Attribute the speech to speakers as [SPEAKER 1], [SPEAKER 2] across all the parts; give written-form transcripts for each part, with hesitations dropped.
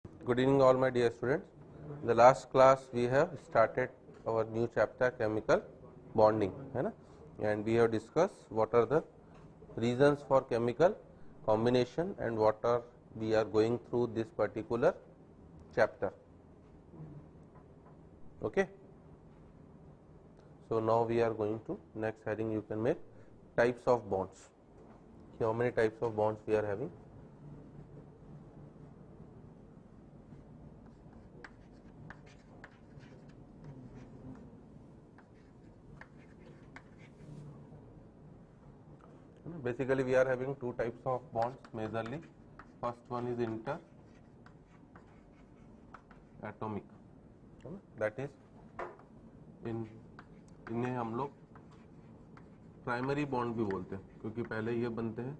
[SPEAKER 1] Good evening all my dear students. In the last class we have started our new chapter chemical bonding, है ना, and we have discussed what are the reasons for chemical combination and what are we are going through this particular chapter. Okay. So now we are going to next heading. You can make types of bonds. How many types of bonds we are having? Basically we are having two types of bonds majorly. First one is inter atomic, that is इन्हें हम लोग primary bond भी बोलते हैं क्योंकि पहले ये बनते हैं,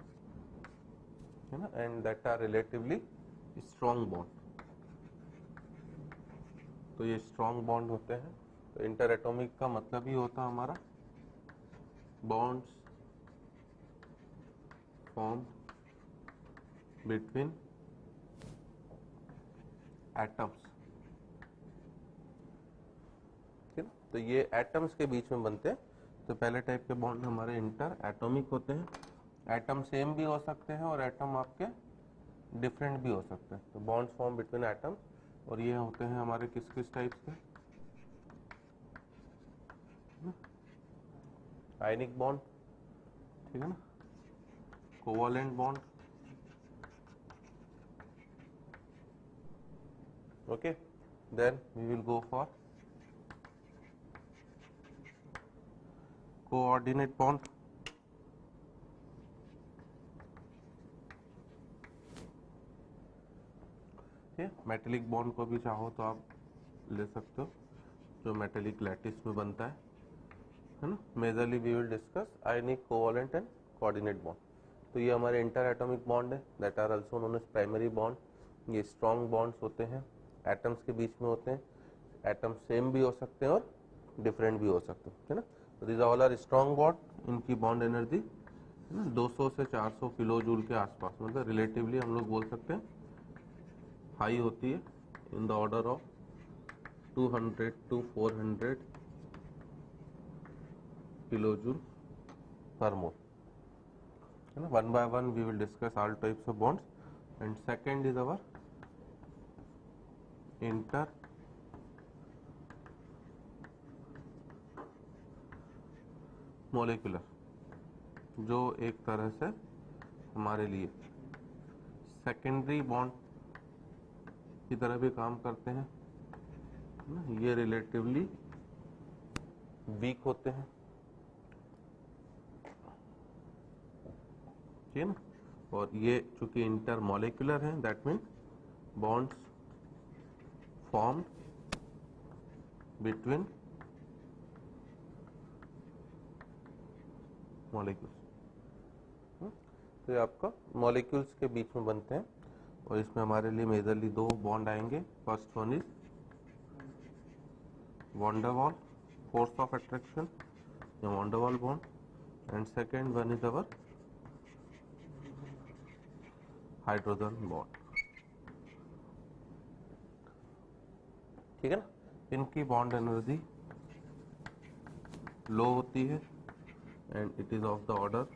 [SPEAKER 1] है ना, and that are relatively strong bond. तो ये स्ट्रॉन्ग बॉन्ड होते हैं. तो इंटर एटॉमिक का मतलब ही होता है हमारा बॉन्ड्स फॉर्म बिटवीन एटम्स. ठीक है, तो ये एटम्स के बीच में बनते हैं. तो पहले टाइप के बॉन्ड हमारे इंटर एटॉमिक होते हैं. एटम सेम भी हो सकते हैं और एटम आपके डिफरेंट भी हो सकते हैं. तो बॉन्ड्स फॉर्म बिटवीन एटम, और ये होते हैं हमारे किस किस टाइप्स के? आयनिक बॉन्ड, ठीक है ना, covalent bond, okay. Then we will go for coordinate bond. Metallic bond को भी चाहो तो आप ले सकते हो, जो मेटेलिक लैटिस में बनता है ना. Majorly we will discuss ionic, covalent and coordinate bond. तो ये हमारे इंटर एटॉमिक बॉन्ड है, that are also known as primary bond. ये स्ट्रॉन्ग बॉन्ड्स होते हैं, एटम्स के बीच में होते हैं. एटम सेम भी हो सकते हैं और डिफरेंट भी हो सकते हैं, है ना. तो this all are strong bond. इनकी बॉन्ड एनर्जी 200 से 400 किलो जूल के आसपास, मतलब रिलेटिवली हम लोग बोल सकते हैं हाई होती है, in the order of 200 to 400 kilo joule per mole, है ना. One by one we will discuss all types of bonds. And second is our inter molecular, जो एक तरह से हमारे लिए सेकेंडरी बॉन्ड की तरह भी काम करते हैं. ये रिलेटिवली वीक होते हैं, ठीक है ना. और ये चूंकि इंटर मॉलिक्यूलर हैं, that mean bonds form between molecules. तो ये आपका मॉलिक्यूल्स के बीच में बनते हैं, और इसमें हमारे लिए मेजरली दो बॉन्ड आएंगे. First one is van der Waal force of attraction, the van der Waal bond, and second one is our hydrogen bond. ठीक है ना. इनकी बॉन्ड एनर्जी लो होती है and it is of the order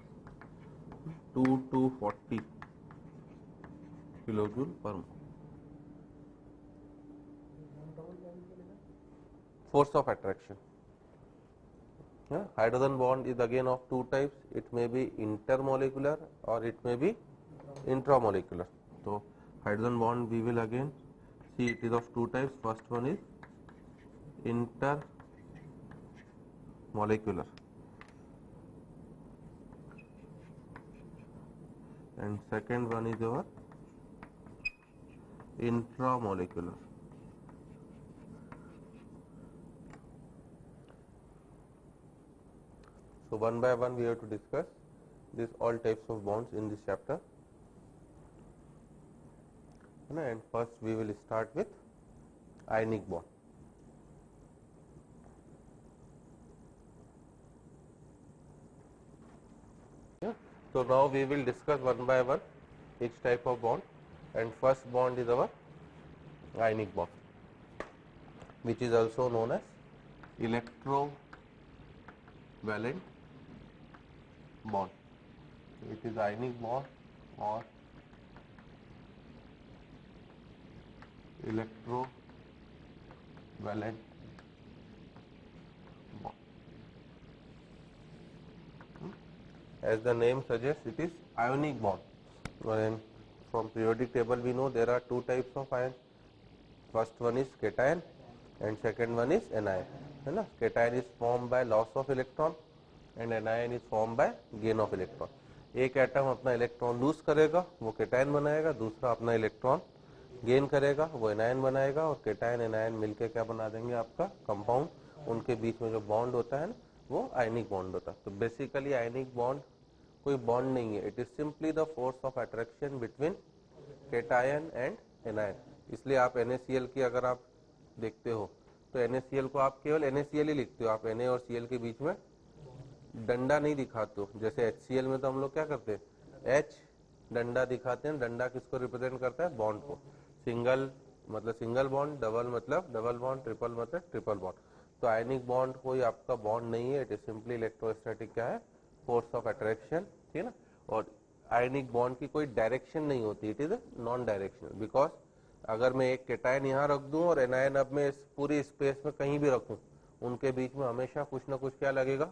[SPEAKER 1] 2 to 40 kilo joule per mole. Force of attraction. Hydrogen bond is again of two types. It may be intermolecular or it may be intramolecular. So hydrogen bond we will again see it is of two types. First one is intermolecular and second one is our intramolecular. So one by one we have to discuss this all types of bonds in this chapter. And first we will start with ionic bond. So now we will discuss one by one each type of bond, and first bond is our ionic bond, which is also known as electrovalent bond. It is ionic bond or electrovalent bond. As the name suggests, it is ionic bond. And from periodic table we know there are two types of ion. First one is cation and second one is anion. है ना? Cation is formed by loss of electron and anion is formed by gain of electron. एक atom अपना electron lose करेगा वो cation बनाएगा, दूसरा अपना electron gain करेगा वो एनायन बनाएगा, और केटायन एनायन मिलकर क्या बना देंगे आपका कंपाउंड. उनके बीच में जो बॉन्ड होता है ना वो आयनिक बॉन्ड होता है. तो बेसिकली आयनिक बॉन्ड कोई बॉन्ड नहीं है, it is simply the force of attraction between cation and anion. इसलिए आप NaCl की अगर आप देखते हो तो NaCl को आप केवल NaCl ही लिखते हो, आप Na और Cl के बीच में डंडा नहीं दिखाते हो. जैसे HCl में तो हम लोग क्या करते हैं, H डंडा दिखाते हैं. डंडा किसको रिप्रेजेंट करता है, बॉन्ड को. सिंगल मतलब सिंगल बॉन्ड, डबल मतलब डबल बॉन्ड, ट्रिपल मतलब ट्रिपल बॉन्ड. तो आयनिक बॉन्ड कोई आपका बॉन्ड नहीं है, इट इज सिंपली इलेक्ट्रोस्टैटिक क्या है, फोर्स ऑफ अट्रैक्शन. ठीक है ना. और आयनिक बॉन्ड की कोई डायरेक्शन नहीं होती, it is non directional. Because अगर मैं एक केटायन यहाँ रख दूं और एनायन अब मैं इस पूरी स्पेस में कहीं भी रखूं, उनके बीच में हमेशा कुछ ना कुछ क्या लगेगा,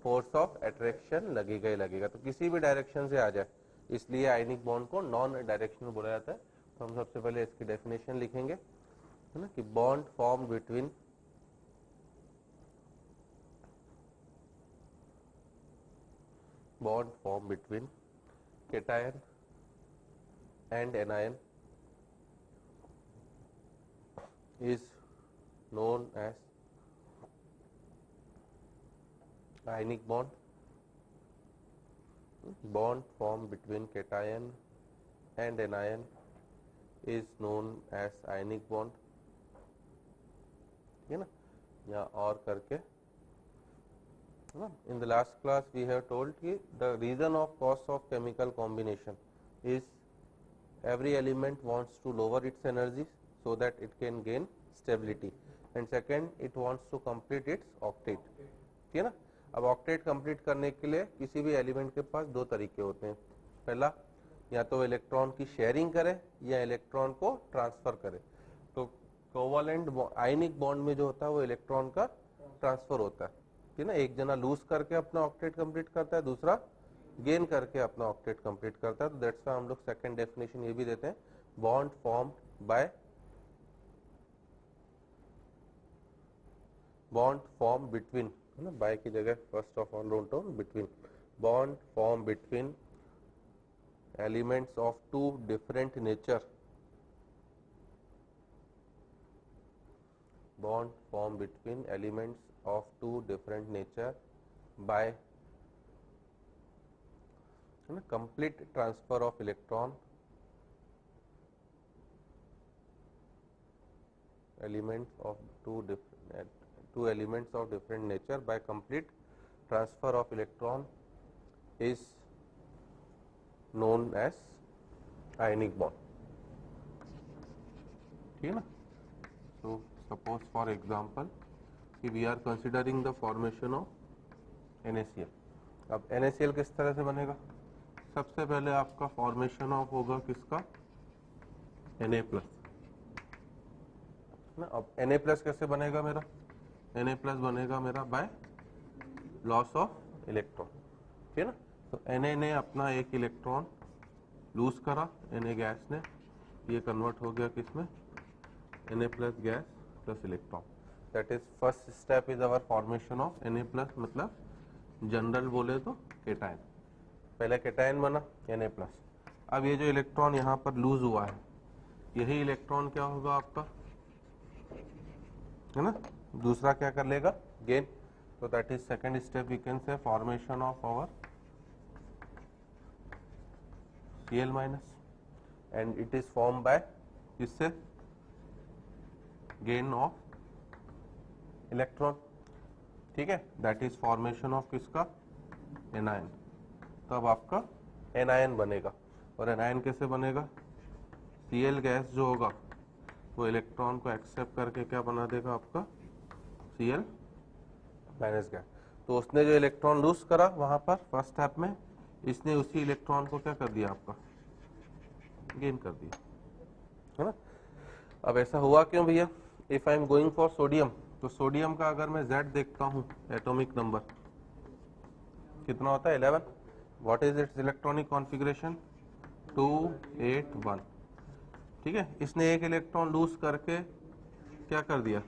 [SPEAKER 1] फोर्स ऑफ अट्रैक्शन लगेगा ही लगेगा. तो किसी भी डायरेक्शन से आ जाए, इसलिए आयनिक बॉन्ड को नॉन डायरेक्शनल बोला जाता है. तो हम सबसे पहले इसकी डेफिनेशन लिखेंगे, है ना, कि bond form between cation and anion is known as ionic bond. Bond formed between cation and anion is known as ionic bond. ठीक है ना. यहाँ और करके in the last class we have told कि the reason of cause of chemical combination is every element wants to lower its energy so that it can gain stability, and second it wants to complete its octet. ठीक है ना. अब octet complete करने के लिए किसी भी element के पास दो तरीके होते हैं. पहला, या तो इलेक्ट्रॉन की शेयरिंग करे या इलेक्ट्रॉन को ट्रांसफर करे. तो कोवलेंट आयनिक बॉन्ड में जो होता है वो इलेक्ट्रॉन का ट्रांसफर होता है. ठीक है ना. एक जना लूज करके अपना ऑक्टेट कंप्लीट करता है, दूसरा गेन करके अपना ऑक्टेट कंप्लीट करता है. तो दैट्स व्हाई हम लोग सेकंड डेफिनेशन ये भी देते हैं, bond form by bond form between, है ना, बाय की जगह first of all don't on between. Bond form between elements of two different nature. Bond formed between elements of two different nature by complete transfer of electron, elements of two elements of different nature by complete transfer of electron is known as ionic bond. ठीक है ना. So suppose for example we are considering the formation of NaCl. अब NaCl किस तरह से बनेगा, सबसे पहले आपका फॉर्मेशन ऑफ होगा किसका, Na प्लस. अब Na प्लस कैसे बनेगा मेरा, Na प्लस बनेगा मेरा बाय लॉस ऑफ इलेक्ट्रॉन. ठीक है ना. तो Na ने अपना एक इलेक्ट्रॉन लूज करा, Na गैस ने, ये कन्वर्ट हो गया किसमें, Na plus gas plus electron. That is first step is our formation of Na plus, मतलब जनरल बोले तो केटायन. पहले केटायन बना Na प्लस. अब ये जो इलेक्ट्रॉन यहाँ पर लूज हुआ है, यही इलेक्ट्रॉन क्या होगा आपका, है ना, दूसरा क्या कर लेगा, गेन. तो that is second step, we can say formation of our Cl minus, and it is form by किससे, गेन ऑफ इलेक्ट्रॉन. ठीक है. दैट इज फॉर्मेशन ऑफ किसका, एनायन. तब आपका एनायन बनेगा. और एनायन कैसे बनेगा, Cl गैस जो होगा वो इलेक्ट्रॉन को एक्सेप्ट करके क्या बना देगा आपका Cl माइनस गैस। तो उसने जो इलेक्ट्रॉन लूज करा वहां पर फर्स्ट स्टेप में, इसने उसी इलेक्ट्रॉन को क्या कर दिया आपका गेन कर दिया, है ना। अब ऐसा हुआ क्यों भैया? If I am going for sodium, तो सोडियम का अगर मैं Z देखता हूं एटॉमिक नंबर कितना होता है 11। What is it's electronic configuration 281। ठीक है, इसने एक इलेक्ट्रॉन लूज करके क्या कर दिया,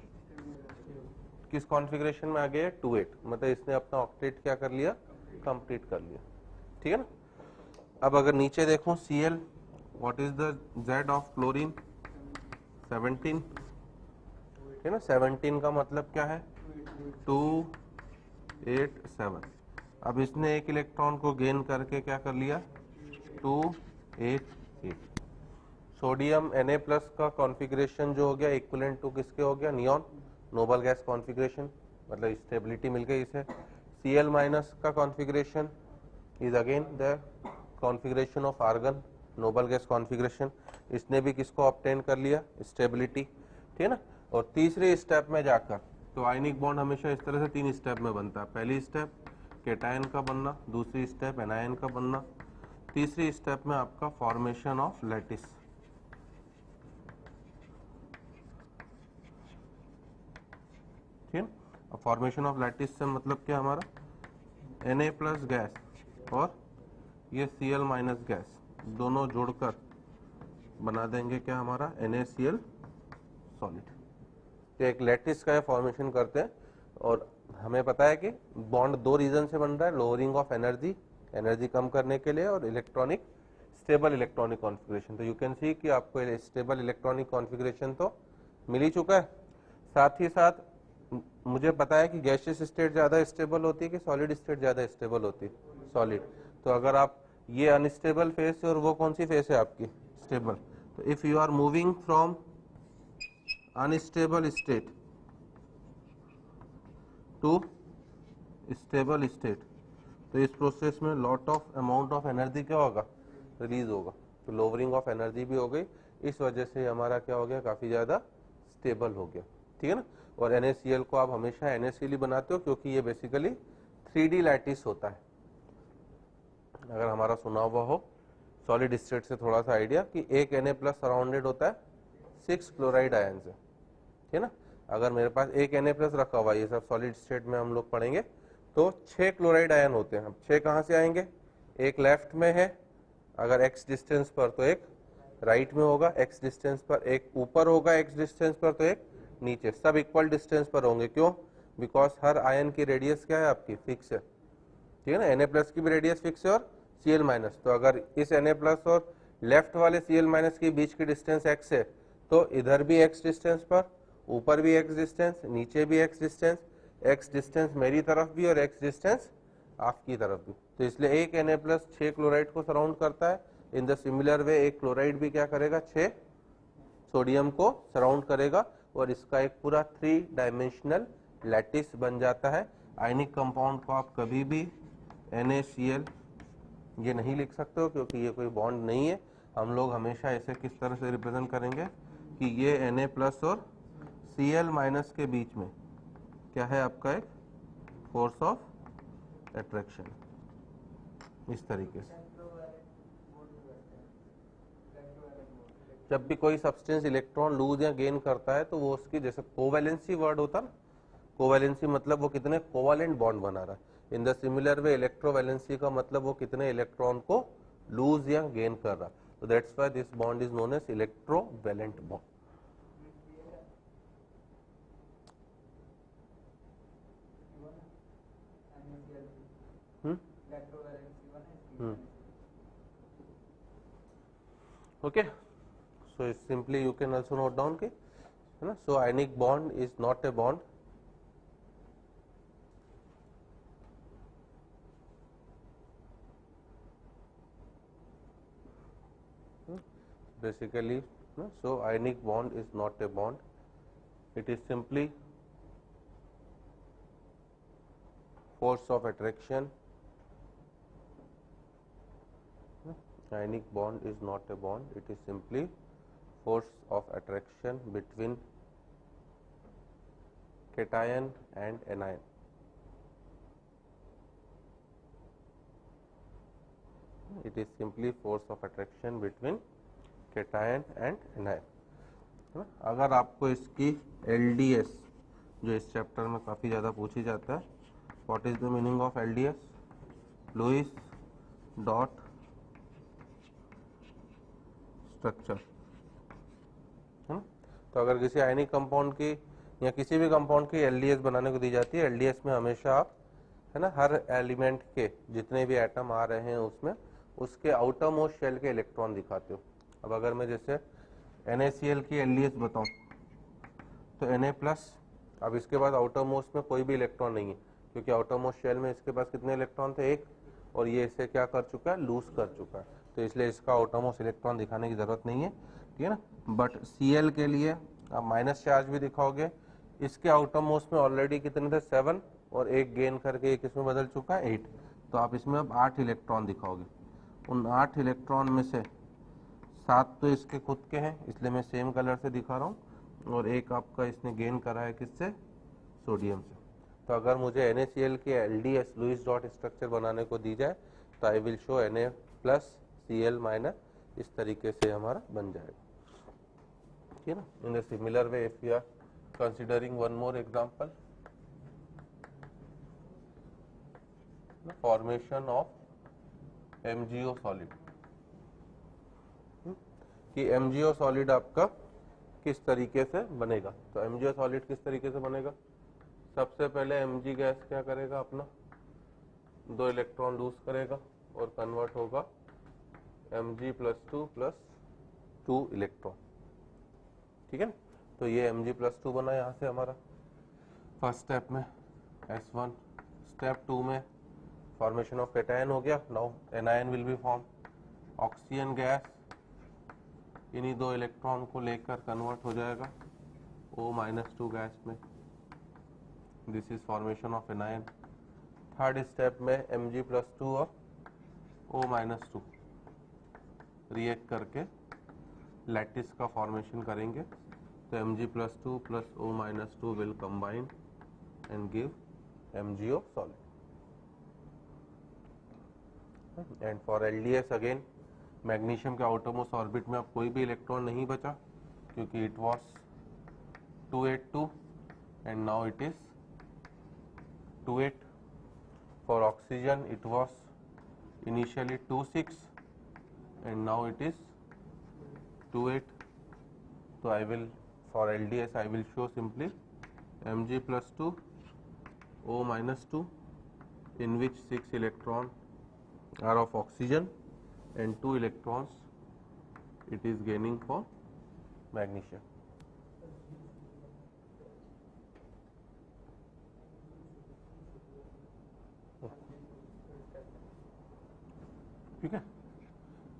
[SPEAKER 1] किस कॉन्फ़िगरेशन में आ गया 28, मतलब इसने अपना ऑक्टेट क्या कर लिया कंप्लीट कर लिया। ठीक है ना। अब अगर नीचे देखूं Cl, what is the Z of chlorine 17। ठीक है ना, 17 का मतलब क्या है 287। अब इसने एक इलेक्ट्रॉन को गेन करके क्या कर लिया 288। सोडियम Na प्लस का कॉन्फ़िगरेशन जो हो गया इक्विवेलेंट टू किसके हो गया नियॉन, नोबल गैस कॉन्फ़िगरेशन, मतलब स्टेबिलिटी मिल गई इसे। Cl माइनस का configuration is again the configuration of argon, noble gas configuration, इसने भी किसको ऑब्टेन कर लिया स्टेबिलिटी। ठीक है ना। और तीसरे स्टेप में जाकर तो आयनिक बॉन्ड हमेशा इस तरह से 3 स्टेप में बनता है। पहली स्टेप केटायन का बनना, दूसरी स्टेप एनायन का बनना, तीसरी स्टेप में आपका फॉर्मेशन ऑफ लैटिस। ठीक है। अब फॉर्मेशन ऑफ लैटिस से मतलब क्या हमारा Na प्लस गैस और ये Cl माइनस गैस दोनों जोड़कर बना देंगे क्या हमारा NaCl सॉलिड। तो एक लैटिस का फॉर्मेशन करते हैं और हमें पता है कि बॉन्ड दो रीजन से बन रहा है, लोअरिंग ऑफ एनर्जी, एनर्जी कम करने के लिए, और इलेक्ट्रॉनिक स्टेबल इलेक्ट्रॉनिक कॉन्फ़िगरेशन। तो यू कैन सी कि आपको स्टेबल इलेक्ट्रॉनिक कॉन्फ़िगरेशन तो मिल ही चुका है। साथ ही साथ मुझे पता है कि गैसियस स्टेट ज्यादा स्टेबल होती है कि सॉलिड स्टेट ज्यादा स्टेबल होती है, सॉलिड। तो अगर आप ये अनस्टेबल फेस है और वो कौन सी फेस है आपकी स्टेबल, तो if you are moving from unstable state to stable state, तो इस प्रोसेस में lot of amount of energy क्या होगा रिलीज होगा, तो लोअरिंग ऑफ एनर्जी भी हो गई। इस वजह से हमारा क्या हो गया काफी ज्यादा स्टेबल हो गया। ठीक है ना। और NaCl को आप हमेशा NaCl ही बनाते हो क्योंकि ये बेसिकली 3D लैटिस होता है। अगर हमारा सुना हुआ हो सॉलिड स्टेट से थोड़ा सा आइडिया कि एक Na प्लस सराउंडेड होता है 6 क्लोराइड आयन से। ठीक है ना। अगर मेरे पास एक Na प्लस रखा हुआ, ये सब सॉलिड स्टेट में हम लोग पढ़ेंगे, तो 6 क्लोराइड आयन होते हैं। अब 6 कहाँ से आएंगे, एक लेफ्ट में है अगर x डिस्टेंस पर, तो एक राइट में होगा x डिस्टेंस पर, एक ऊपर होगा x डिस्टेंस पर, तो एक नीचे, सब इक्वल डिस्टेंस पर होंगे। क्यों? बिकॉज हर आयन की रेडियस क्या है आपकी फिक्स है। ठीक है ना। Na प्लस की भी रेडियस फिक्स है और Cl माइनस, तो अगर इस Na प्लस और लेफ्ट वाले Cl माइनस के बीच की डिस्टेंस x है, तो इधर भी x डिस्टेंस पर, ऊपर भी x डिस्टेंस, नीचे भी x डिस्टेंस, x डिस्टेंस मेरी तरफ भी और x डिस्टेंस आपकी तरफ भी। तो इसलिए एक Na प्लस 6 क्लोराइड को सराउंड करता है। इन द सिमिलर वे एक क्लोराइड भी क्या करेगा 6 सोडियम को सराउंड करेगा, और इसका एक पूरा 3 डायमेंशनल लैटिस बन जाता है। आयनिक कंपाउंड को आप कभी भी NaCl ये नहीं लिख सकते हो क्योंकि ये कोई बॉन्ड नहीं है। हम लोग हमेशा इसे किस तरह से रिप्रेजेंट करेंगे कि ये Na प्लस और Cl माइनस के बीच में क्या है आपका एक फोर्स ऑफ अट्रैक्शन, इस तरीके से। जब भी कोई सब्सटेंस इलेक्ट्रॉन लूज या गेन करता है तो वो उसकी, जैसे कोवैलेंसी वर्ड होता है, कोवैलेंसी मतलब वो कितने कोवैलेंट बॉन्ड बना रहा है। In the similar way electrovalency का मतलब वो कितने इलेक्ट्रॉन को लूज या गेन कर रहा है। तो that's why this bond is known as electrovalent bond. Okay, so simply you can also note down कि है ना, so ionic bond is not a bond, basically no, so ionic bond is not a bond, it is simply force of attraction. Ionic bond is not a bond, it is simply force of attraction between cation and anion. It is simply force of attraction between cation and anion. है ना? अगर आपको इसकी LDS जो इस chapter में काफ़ी ज़्यादा पूछी जाता है, what is the meaning of LDS? Lewis dot structure, है ना? तो अगर किसी आयनिक कंपाउंड की या किसी भी कंपाउंड की LDS बनाने को दी जाती है, LDS में हमेशा आप, है ना, हर एलिमेंट के जितने भी एटम आ रहे हैं उसमें उसके आउटर मोस्ट शेल के इलेक्ट्रॉन दिखाते हो। अब अगर मैं जैसे NaCl की LDS बताऊं तो Na+, अब इसके बाद आउटर मोस्ट में कोई भी इलेक्ट्रॉन नहीं है, क्योंकि आउटर मोस्ट शेल में इसके पास कितने इलेक्ट्रॉन थे? एक, और ये इसे क्या कर चुका है? लूज कर चुका है, तो इसलिए इसका आउटर मोस्ट इलेक्ट्रॉन दिखाने की जरूरत नहीं है, ठीक है ना। बट Cl के लिए आप माइनस चार्ज भी दिखाओगे, इसके आउटर मोस्ट में ऑलरेडी कितने थे? 7, और एक गेन करके एक इसमें बदल चुका है 8, तो आप इसमें अब 8 इलेक्ट्रॉन दिखाओगे। उन 8 इलेक्ट्रॉन में से 7 तो इसके खुद के हैं, इसलिए मैं सेम कलर से दिखा रहा हूँ, और एक आपका इसने गेन करा है किससे? सोडियम से। तो अगर मुझे NaCl की LDS लुईस डॉट स्ट्रक्चर बनाने को दी जाए तो आई विल शो Na+Cl- इस तरीके से हमारा बन जाएगा, ठीक है ना। In the similar way if you are considering one more example, formation of MgO solid, कि MgO सॉलिड आपका किस तरीके से बनेगा। तो MgO सॉलिड किस तरीके से बनेगा? सबसे पहले Mg गैस क्या करेगा? अपना 2 इलेक्ट्रॉन लूज करेगा और कन्वर्ट होगा Mg+2 इलेक्ट्रॉन, ठीक है ना। तो ये Mg+2 बना यहाँ से हमारा फर्स्ट स्टेप में S1। स्टेप 2 में फॉर्मेशन ऑफ कैटायन हो गया। Now anion will be form, oxygen gas इन्हीं 2 इलेक्ट्रॉन को लेकर कन्वर्ट हो जाएगा O-2 गैस में, this is formation of anion. Third step में Mg+2 और O-2 रिएक्ट करके लैटिस का फॉर्मेशन करेंगे, तो Mg+2 plus O-2 will combine and give MgO solid. And for LDS again, magnesium के आउटरमोस्ट ऑर्बिट में अब कोई भी इलेक्ट्रॉन नहीं बचा, क्योंकि it was 282 and now it is 28। For oxygen it was initially 26 and now it is 28. So I will, for LDS I will show simply Mg+2 O-2 in which 6 electrons are of oxygen and 2 electrons it is gaining for magnesium. ठीक है।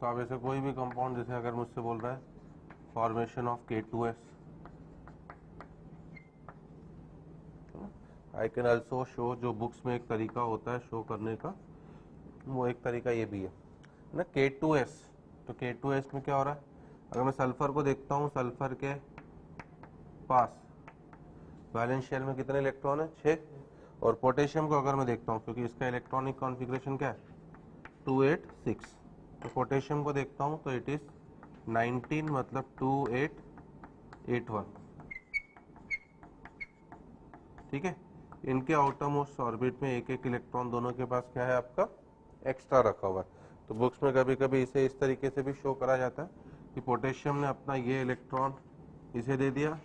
[SPEAKER 1] तो अब ऐसे कोई भी compound, जैसे अगर मुझसे बोल रहा है formation of K2S, I can also show, जो बुक्स में एक तरीका होता है शो करने का, वो एक तरीका ये भी है ना, K2S। तो K2S में क्या हो रहा है? अगर मैं सल्फर को देखता हूँ, सल्फर के पास वैलेंस शेल में कितने इलेक्ट्रॉन है? 6। और पोटेशियम को अगर मैं देखता हूँ, क्योंकि इसका इलेक्ट्रॉनिक कॉन्फ़िगरेशन क्या है? 286। तो पोटेशियम को देखता हूँ तो इट इज 19, मतलब 2881, ठीक है। इनके आउटर मोस्ट ऑर्बिट में एक एक इलेक्ट्रॉन दोनों के पास क्या है? आपका एक्स्ट्रा रखा हुआ है। तो बुक्स में कभी कभी इसे इस तरीके से भी शो करा जाता है कि पोटेशियम ने अपना ये इलेक्ट्रॉन इसे दे दिया,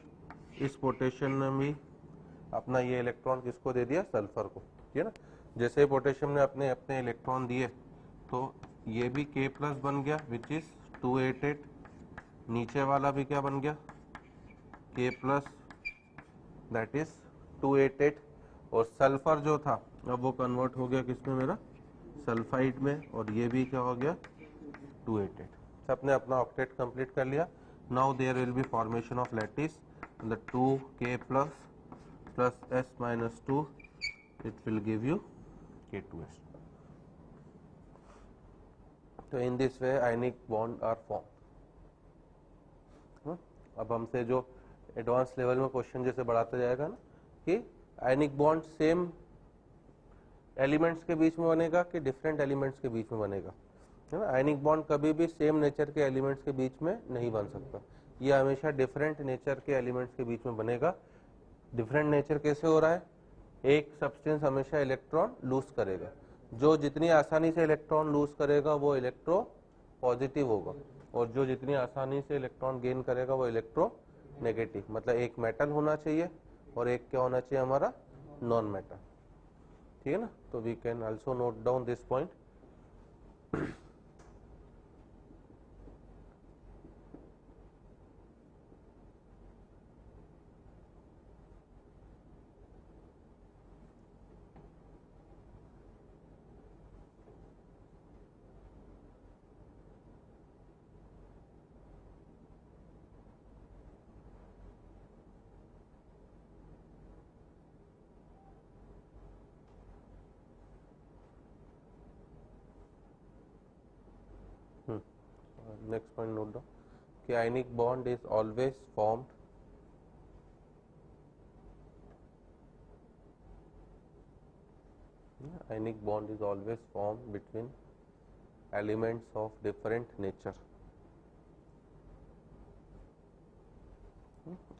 [SPEAKER 1] इस पोटेशियम ने भी अपना ये इलेक्ट्रॉन किसको दे दिया? सल्फर को, ठीक है ना। जैसे पोटेशियम ने अपने अपने इलेक्ट्रॉन दिए तो ये भी K+ बन गया विच इज 288, नीचे वाला भी क्या बन गया? K+ दैट इज 288, और सल्फर जो था अब वो कन्वर्ट हो गया किसमें? मेरा सल्फाइड में, और ये भी क्या हो गया? 288। सबने अपना ऑक्टेट कंप्लीट कर लिया। Now there will be formation of lattice, the 2K+ plus S-2 it will give you K2S. So in this way ionic bond are formed. अब हमसे जो एडवांस लेवल में क्वेश्चन जैसे बढ़ाता जाएगा ना कि आयनिक बॉन्ड सेम एलिमेंट्स के बीच में बनेगा कि डिफरेंट एलिमेंट्स के बीच में बनेगा, है ना। आयनिक बॉन्ड कभी भी सेम नेचर के एलिमेंट्स के बीच में नहीं बन सकता, ये हमेशा डिफरेंट नेचर के एलिमेंट्स के बीच में बनेगा। डिफरेंट नेचर कैसे हो रहा है, एक सब्सटेंस हमेशा इलेक्ट्रॉन लूज करेगा, जो जितनी आसानी से इलेक्ट्रॉन लूज करेगा वो इलेक्ट्रो पॉजिटिव होगा, और जो जितनी आसानी से इलेक्ट्रॉन गेन करेगा वो इलेक्ट्रो नेगेटिव। मतलब एक मेटल होना चाहिए और एक क्या होना चाहिए हमारा, नॉन मेटल, ठीक है ना। तो we can also note down this point. Next point note down कि ionic bond is always formed ionic bond is always formed between elements of different nature.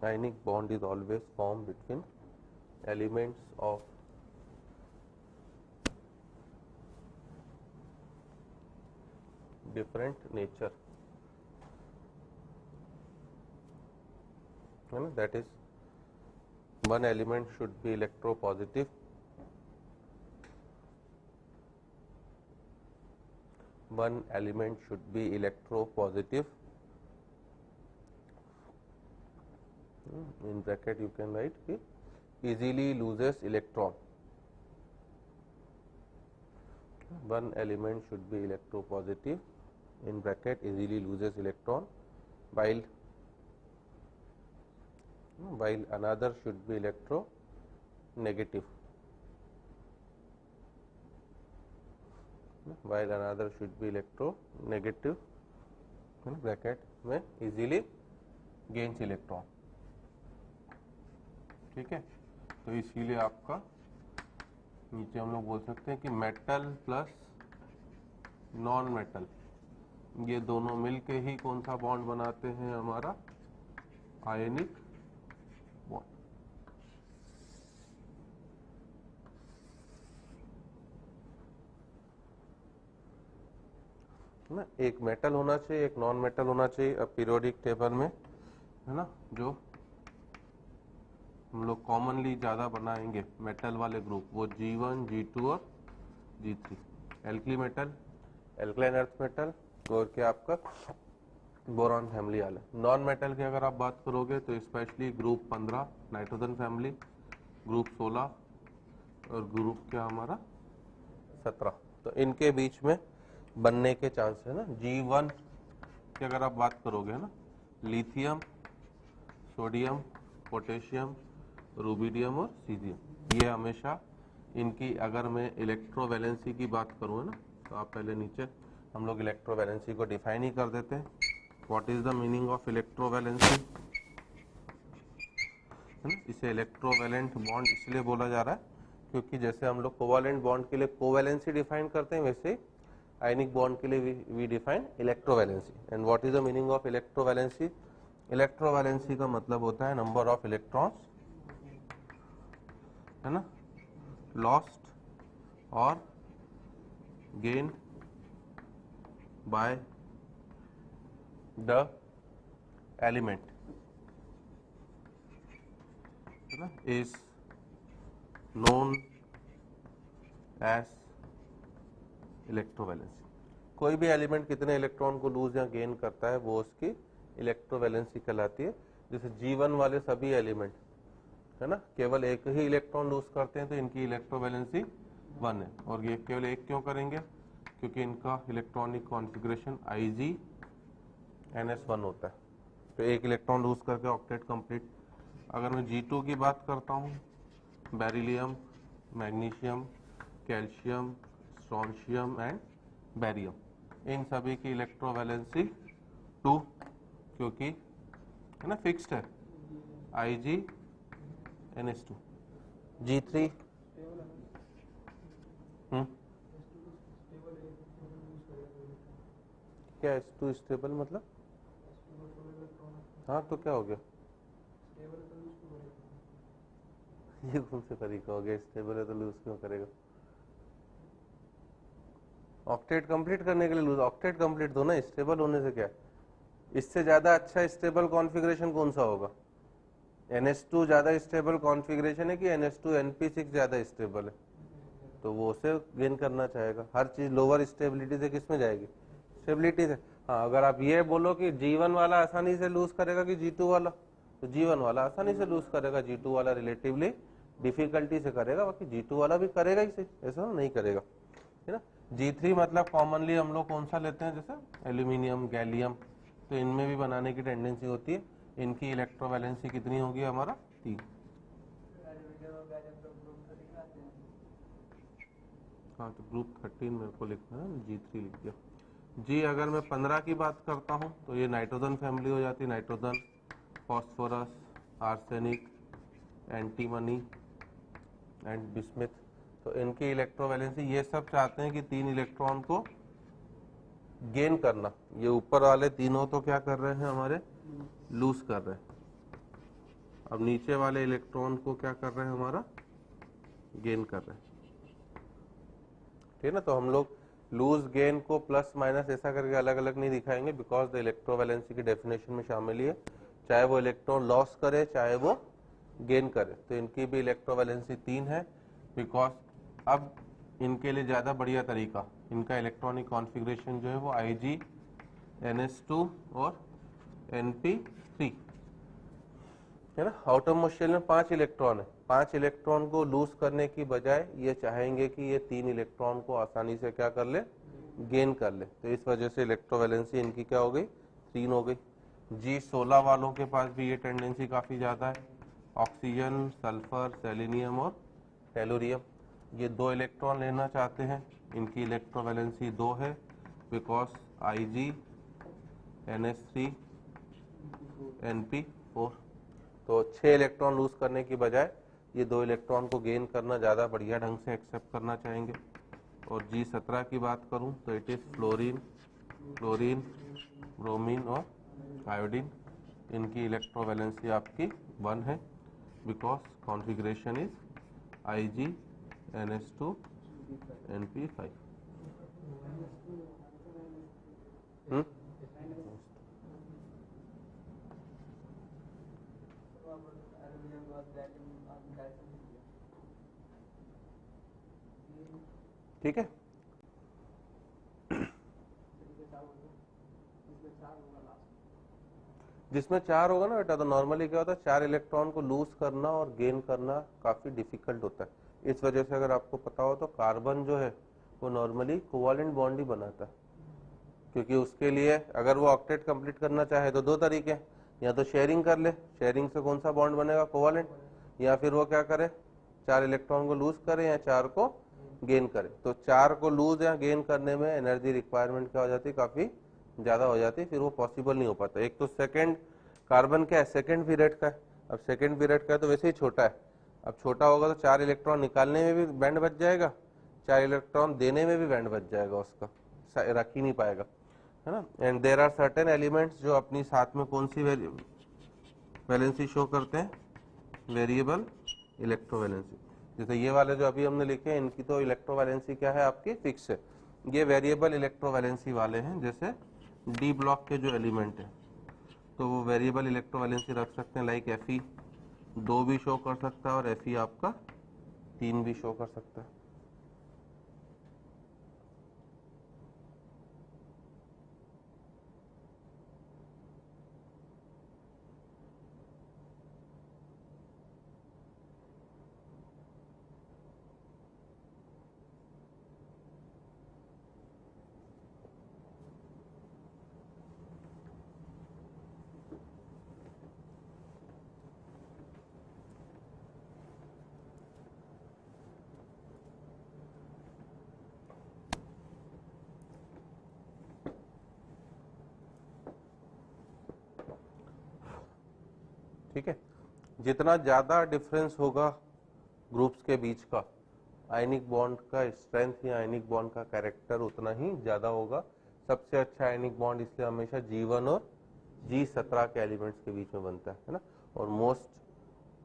[SPEAKER 1] Ionic bond is always formed between elements of different nature, that is one element should be electropositive, one element should be electropositive, in bracket you can write कि easily loses electron, one element should be electropositive, in bracket easily loses electron, while another should be electronegative, while another should be electronegative, bracket में easily gains electron, ठीक है। तो इसीलिए आपका नीचे हम लोग बोल सकते हैं कि मेटल प्लस नॉन मेटल ये दोनों मिलके ही कौन सा बॉन्ड बनाते हैं, हमारा आयनिक बॉन्ड। ना एक मेटल होना चाहिए, एक नॉन मेटल होना चाहिए। अब पीरियोडिक टेबल में है ना जो हम लोग कॉमनली ज़्यादा बनाएंगे मेटल वाले ग्रुप वो G1, G2 और G3। Alkali metal, alkaline earth metal और क्या आपका बोरॉन फैमिली वाला। नॉन मेटल की अगर आप बात करोगे तो specially group 15 nitrogen family, group 16 और ग्रुप क्या हमारा 17। तो इनके बीच में बनने के चांस है ना। G1 की अगर आप बात करोगे ना, लिथियम, सोडियम, पोटेशियम, रूबिडियम और सीजियम, ये हमेशा इनकी अगर मैं इलेक्ट्रोवैलेंसी की बात करूँ ना तो आप पहले नीचे हम लोग इलेक्ट्रोवैलेंसी को डिफाइन ही कर देते हैं। What is the meaning of electrovalency, है ना। इसे इलेक्ट्रोवैलेंट बॉन्ड इसलिए बोला जा रहा है क्योंकि जैसे हम लोग कोवैलेंट बॉन्ड के लिए कोवैलेंसी डिफाइन करते हैं, वैसे आयनिक बॉन्ड के लिए we define electrovalency. And what is the meaning of electrovalency, electrovalency का मतलब होता है नंबर ऑफ इलेक्ट्रॉन्स, है ना, लॉस्ट और गेन्ड बाय द एलिमेंट, है ना, इज नोन एज इलेक्ट्रोवैलेंसी। कोई भी एलिमेंट कितने इलेक्ट्रॉन को लूज या गेन करता है वो उसकी इलेक्ट्रोवैलेंसी कहलाती है। जैसे G1 वाले सभी एलिमेंट है ना केवल एक ही इलेक्ट्रॉन लूज करते हैं तो इनकी इलेक्ट्रोवैलेंसी 1 है। और ये केवल एक क्यों करेंगे, क्योंकि इनका इलेक्ट्रॉनिक कॉन्फ़िगरेशन IgNS1 होता है, तो एक इलेक्ट्रॉन लूज करके ऑक्टेट कंप्लीट। अगर मैं G2 की बात करता हूँ, beryllium, magnesium, calcium, strontium and barium, इन सभी की इलेक्ट्रोवैलेंसी 2, क्योंकि है ना, फिक्स्ड है IG NH2। G3 क्या S2 स्टेबल मतलब? हाँ तो क्या हो गया? ये कौन से तरीका हो गया? स्टेबल है तो लूज क्यों करेगा? ऑक्टेट कंप्लीट करने के लिए लूज, ऑक्टेट कंप्लीट दो ना, स्टेबल होने से क्या है? इससे ज्यादा अच्छा स्टेबल कॉन्फ़िगरेशन कौन सा होगा? NH2 ज्यादा स्टेबल कॉन्फ़िगरेशन है कि NH2 NP6 ज्यादा स्टेबल है? तो वो उसे गेन करना चाहेगा। हर चीज लोअर स्टेबिलिटी से किस में जाएगी? स्टेबिलिटी से। हाँ, अगर आप ये बोलो कि G1 वाला आसानी से लूज करेगा कि G2 वाला, तो G1 वाला आसानी से लूज करेगा, G2 वाला रिलेटिवली डिफिकल्टी से करेगा, बाकी G2 वाला भी करेगा ही सही, ऐसा नहीं करेगा, है ना। G3 मतलब कॉमनली हम लोग कौन सा लेते हैं, जैसे एल्यूमिनियम, गैलियम, तो इनमें भी बनाने की टेंडेंसी होती है। इनकी इलेक्ट्रोवैलेंसी कितनी होगी हमारा? 3। हाँ तो ग्रुप 13 मेरे को लिखना है, G3 लिख दिया। जी अगर मैं 15 की बात करता हूँ तो ये नाइट्रोजन फैमिली हो जाती है, nitrogen, phosphorus, arsenic, antimony and bismuth. तो इनकी इलेक्ट्रोवैलेंसी, ये सब चाहते हैं कि 3 इलेक्ट्रॉन को गेन करना। ये ऊपर वाले तीनों तो क्या कर रहे हैं हमारे? लूज कर रहे हैं। अब नीचे वाले इलेक्ट्रॉन को क्या कर रहे हैं हमारा? गेन कर रहे हैं, ठीक है ना। तो हम लोग लूज गेन को प्लस माइनस ऐसा करके अलग अलग नहीं दिखाएंगे, बिकॉज द इलेक्ट्रोवैलेंसी की डेफिनेशन में शामिल ही है, चाहे वो इलेक्ट्रॉन लॉस करे चाहे वो गेन करे। तो इनकी भी इलेक्ट्रोवैलेंसी 3 है, बिकॉज अब इनके लिए ज्यादा बढ़िया तरीका, इनका इलेक्ट्रॉनिक कॉन्फ़िगरेशन जो है वो IG NH2 और NP3, है ना। आउटरमोस्ट शेल में 5 इलेक्ट्रॉन है, 5 इलेक्ट्रॉन को लूज करने की बजाय ये चाहेंगे कि ये 3 इलेक्ट्रॉन को आसानी से क्या कर ले? गेन कर ले। तो इस वजह से इलेक्ट्रोवैलेंसी इनकी क्या हो गई? 3 हो गई। G16 वालों के पास भी ये टेंडेंसी काफी ज्यादा है, ऑक्सीजन, सल्फर, सेलेनियम और टेलुरियम, ये 2 इलेक्ट्रॉन लेना चाहते हैं। इनकी इलेक्ट्रोवैलेंसी 2 है, बिकॉज IG NH3 NP4। तो 6 इलेक्ट्रॉन लूज करने की बजाय ये 2 इलेक्ट्रॉन को गेन करना ज्यादा बढ़िया ढंग से एक्सेप्ट करना चाहेंगे। और G17 की बात करूं तो it is fluorine, chlorine, bromine और आयोडीन। इनकी इलेक्ट्रोवैलेंसी आपकी 1 है, because configuration is IG NH2 NP5। ठीक है, जिसमें 4 होगा ना बेटा, तो नॉर्मली क्या होता है, 4 इलेक्ट्रॉन को लूज करना और गेन करना काफी डिफिकल्ट होता है। इस वजह से अगर आपको पता हो तो कार्बन जो है वो नॉर्मली कोवैलेंट बॉन्ड ही बनाता है, क्योंकि उसके लिए अगर वो ऑक्टेट कंप्लीट करना चाहे तो 2 तरीके हैं, या तो शेयरिंग कर ले, शेयरिंग से कौन सा बॉन्ड बनेगा? कोवैलेंट, या फिर वो क्या करे, 4 इलेक्ट्रॉन को लूज करे या 4 को गेन करे। तो 4 को लूज या गेन करने में एनर्जी रिक्वायरमेंट क्या हो जाती है? काफी ज्यादा हो जाती है, फिर वो पॉसिबल नहीं हो पाता। एक तो सेकंड कार्बन क्या है? सेकंड पीरियड का है। अब सेकंड पीरियड का है तो वैसे ही छोटा है, अब छोटा होगा तो 4 इलेक्ट्रॉन निकालने में भी बैंड बच जाएगा, 4 इलेक्ट्रॉन देने में भी बैंड बच जाएगा, उसका रख ही नहीं पाएगा, है ना। And there are certain elements जो अपनी साथ में कौन सी वैलेंसी शो करते हैं? Variable electrovalency. जैसे ये वाले जो अभी हमने लिखे हैं, इनकी तो इलेक्ट्रोवैलेंसी क्या है आपकी? फिक्स है। ये वेरिएबल इलेक्ट्रोवैलेंसी वाले हैं, जैसे डी ब्लॉक के जो एलिमेंट है तो वो वेरिएबल इलेक्ट्रोवैलेंसी रख सकते हैं, लाइक Fe 2 भी शो कर सकता है और Fe आपका 3 भी शो कर सकता है। ठीक है। जितना ज्यादा डिफरेंस होगा ग्रुप्स के बीच का, आयनिक बॉन्ड का स्ट्रेंथ या आयनिक बॉन्ड का कैरेक्टर उतना ही ज्यादा होगा। सबसे अच्छा आयनिक बॉन्ड इसलिए हमेशा G1 और G17 के एलिमेंट्स के बीच में बनता है ना। और मोस्ट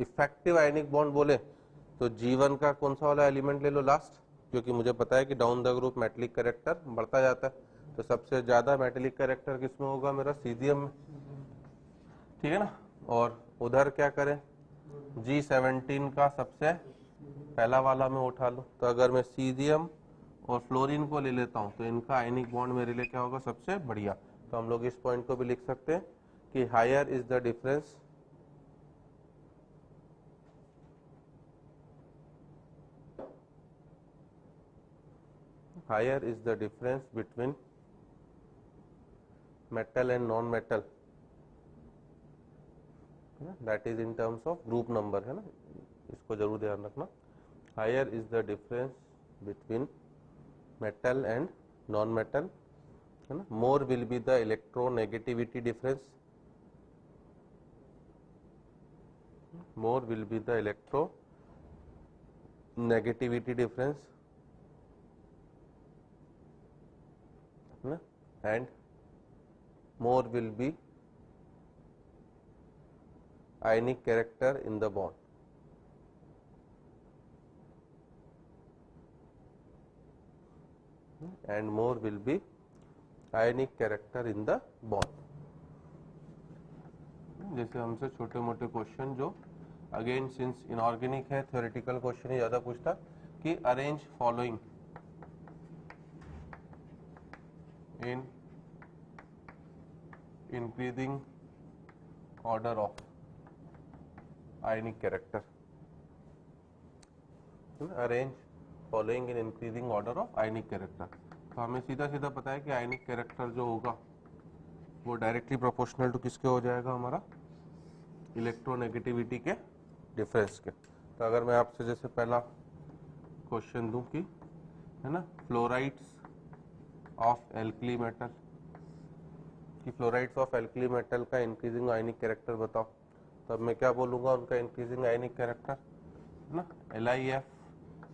[SPEAKER 1] इफेक्टिव आयनिक बॉन्ड बोले तो G1 का कौन सा वाला एलिमेंट ले लो लास्ट, क्योंकि मुझे पता है कि down the group metallic character बढ़ता जाता है, तो सबसे ज्यादा मेटेलिक कैरेक्टर किसमें होगा, मेरा सीजियम में, ठीक है ना। और उधर क्या करें, G17 का सबसे पहला वाला मैं उठा लूं, तो अगर मैं सीजियम और फ्लोरीन को ले लेता हूं तो इनका आयनिक बॉन्ड मेरे लिए क्या होगा, सबसे बढ़िया। तो हम लोग इस पॉइंट को भी लिख सकते हैं कि higher is the difference between metal and non metal, that is in terms of group number, है ना, इसको जरूर ध्यान रखना। Higher is the difference between metal and non metal, है ना। More will be the electronegativity difference, more will be the electronegativity difference, है ना, and more will be ionic character in the bond. And more will be ionic character in the bond. जैसे हमसे छोटे मोटे question जो again since inorganic है, theoretical question ही ज्यादा पूछता कि arrange following in increasing order of ionic character, arrange following in increasing order of ionic character. तो हमें सीधा सीधा पता है कि आयनिक कैरेक्टर जो होगा वो डायरेक्टली प्रोपोर्शनल टू किसके हो जाएगा, हमारा इलेक्ट्रोनेगेटिविटी के डिफरेंस के। तो अगर मैं आपसे जैसे पहला क्वेश्चन दूं कि, है ना, फ्लोराइड्स ऑफ एल्कली मेटल, कि फ्लोराइड्स ऑफ एल्कली मेटल का इंक्रीजिंग आयनिक कैरेक्टर बताओ, तो अब मैं क्या बोलूंगा, उनका इंक्रीजिंग आयनिक कैरेक्टर, है ना, LiF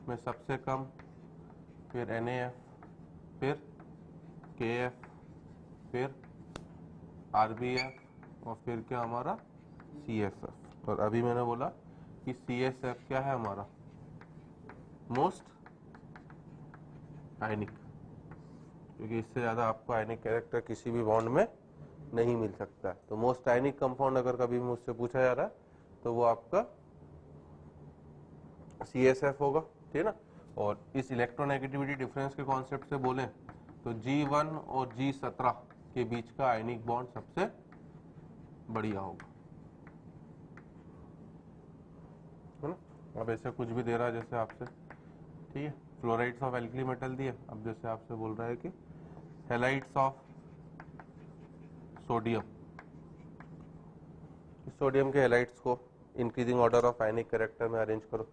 [SPEAKER 1] में सबसे कम, फिर NaF, फिर KF, फिर RbF और फिर क्या हमारा CSF। और अभी मैंने बोला कि CSF क्या है हमारा मोस्ट आयनिक, क्योंकि इससे ज्यादा आपको आयनिक कैरेक्टर किसी भी बॉन्ड में नहीं मिल सकता है। तो मोस्ट आयनिक कंपाउंड अगर कभी मुझसे पूछा जा रहा है तो वो आपका CSF होगा, ठीक है ना। और इस इलेक्ट्रोनेगेटिविटी डिफरेंस के कॉन्सेप्ट से बोलें तो G1 और G17 के बीच का आयनिक बॉन्ड सबसे बढ़िया होगा, है ना। अब ऐसे कुछ भी दे रहा है जैसे आपसे, ठीक है, फ्लोराइड्स ऑफ एल्कली मेटल दिए, अब जैसे आपसे बोल रहा है कि हैलाइड्स ऑफ सोडियम, सोडियम के हैलाइड्स को increasing order of ionic character में अरेंज करो,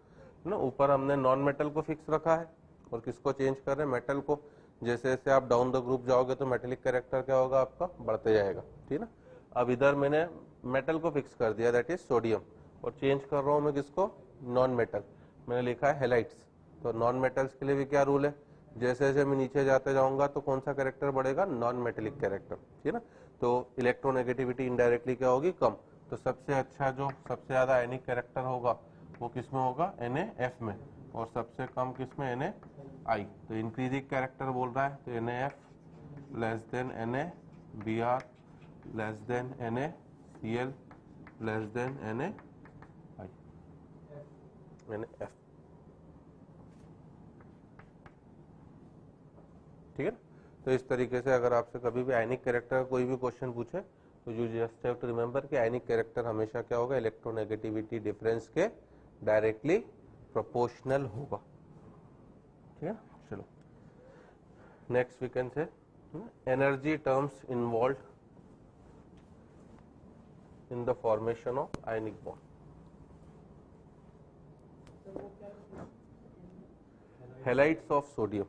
[SPEAKER 1] है ना। ऊपर हमने नॉन मेटल को फिक्स रखा है और किसको चेंज कर रहे हैं, मेटल को। जैसे जैसे आप डाउन द ग्रुप जाओगे तो मेटेलिक कैरेक्टर क्या होगा आपका, बढ़ते जाएगा, ठीक है ना। अब इधर मैंने मेटल को फिक्स कर दिया, दैट इज सोडियम, और चेंज कर रहा हूं मैं किसको, नॉन मेटल, मैंने लिखा है हैलाइड्स। तो नॉन मेटल्स के लिए भी क्या रूल है, जैसे जैसे मैं नीचे जाते जाऊंगा तो कौन सा कैरेक्टर बढ़ेगा, नॉन मेटेलिक कैरेक्टर, ठीक है ना। तो इलेक्ट्रोनेगेटिविटी इनडायरेक्टली क्या होगी, कम। तो सबसे अच्छा जो सबसे ज्यादा आयनिक कैरेक्टर होगा वो किसमें होगा, NaF में, और सबसे कम किसमें, NaI। तो इंक्रीजिंग कैरेक्टर बोल रहा है तो NaF less than Na, Br less than Na, Cl less than NaI, NaF, ठीक है। तो इस तरीके से अगर आपसे कभी भी आयनिक कैरेक्टर का कोई भी क्वेश्चन पूछे तो you just have to remember कि आयनिक कैरेक्टर हमेशा क्या होगा, इलेक्ट्रोनेगेटिविटी डिफरेंस के डायरेक्टली प्रोपोर्शनल होगा, ठीक है। चलो next we can say energy terms involve in the formation of ionic bond. Halides of sodium,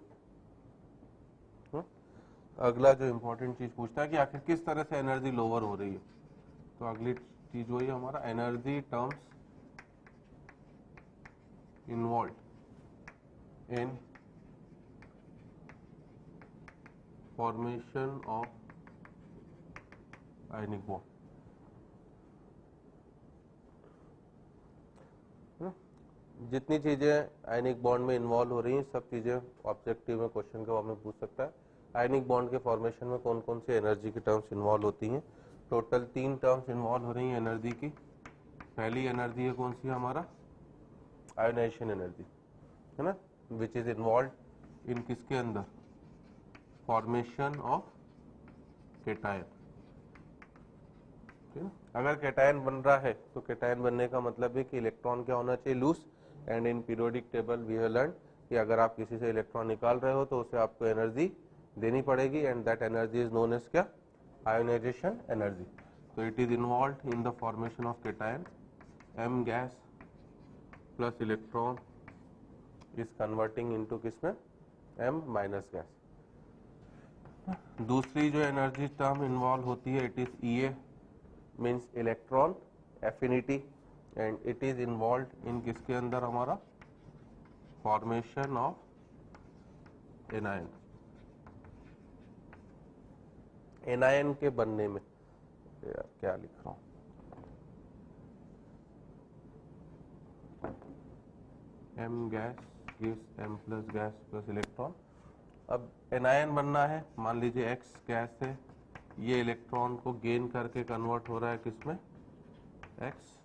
[SPEAKER 1] अगला जो इंपॉर्टेंट चीज पूछता है कि आखिर किस तरह से एनर्जी लोअर हो रही है, तो अगली चीज वही हमारा energy terms involve in formation of ionic bond. जितनी चीजें आयनिक बॉन्ड में इन्वॉल्व हो रही हैं सब चीजें ऑब्जेक्टिव में क्वेश्चन के फॉर्म में पूछ सकता है। आयनिक बॉन्ड के फॉर्मेशन में कौन कौन सी एनर्जी की टर्म्स इन्वॉल्व होती हैं? टोटल 3 टर्म्स इन्वॉल्व हो रही हैं एनर्जी की। पहली एनर्जी है कौन सी हमारा? आयोनाइजेशन एनर्जी, है ना, विच इज इन्वॉल्व इन किसके अंदर? Formation of cation. अगर केटायन बन रहा है तो केटायन बनने का मतलब है कि इलेक्ट्रॉन क्या होना चाहिए? Lose. And in periodic table we have learn कि अगर आप किसी से इलेक्ट्रॉन निकाल रहे हो तो उसे आपको एनर्जी देनी पड़ेगी and that energy is known as क्या? Ionization energy. तो it is involve in the formation of cation. M gas plus electron is converting into किसमें? M minus gas. दूसरी जो एनर्जी टर्म इन्वॉल्व होती है it is EA means electron affinity and it is involve in किसके अंदर हमारा? Formation of anion. Anion के बनने में यार क्या लिख रहा हूं? M gas gives M plus gas plus electron. अब एनायन बनना है, मान लीजिए एक्स गैस है, ये इलेक्ट्रॉन को गेन करके कन्वर्ट हो रहा है किसमें? एक्स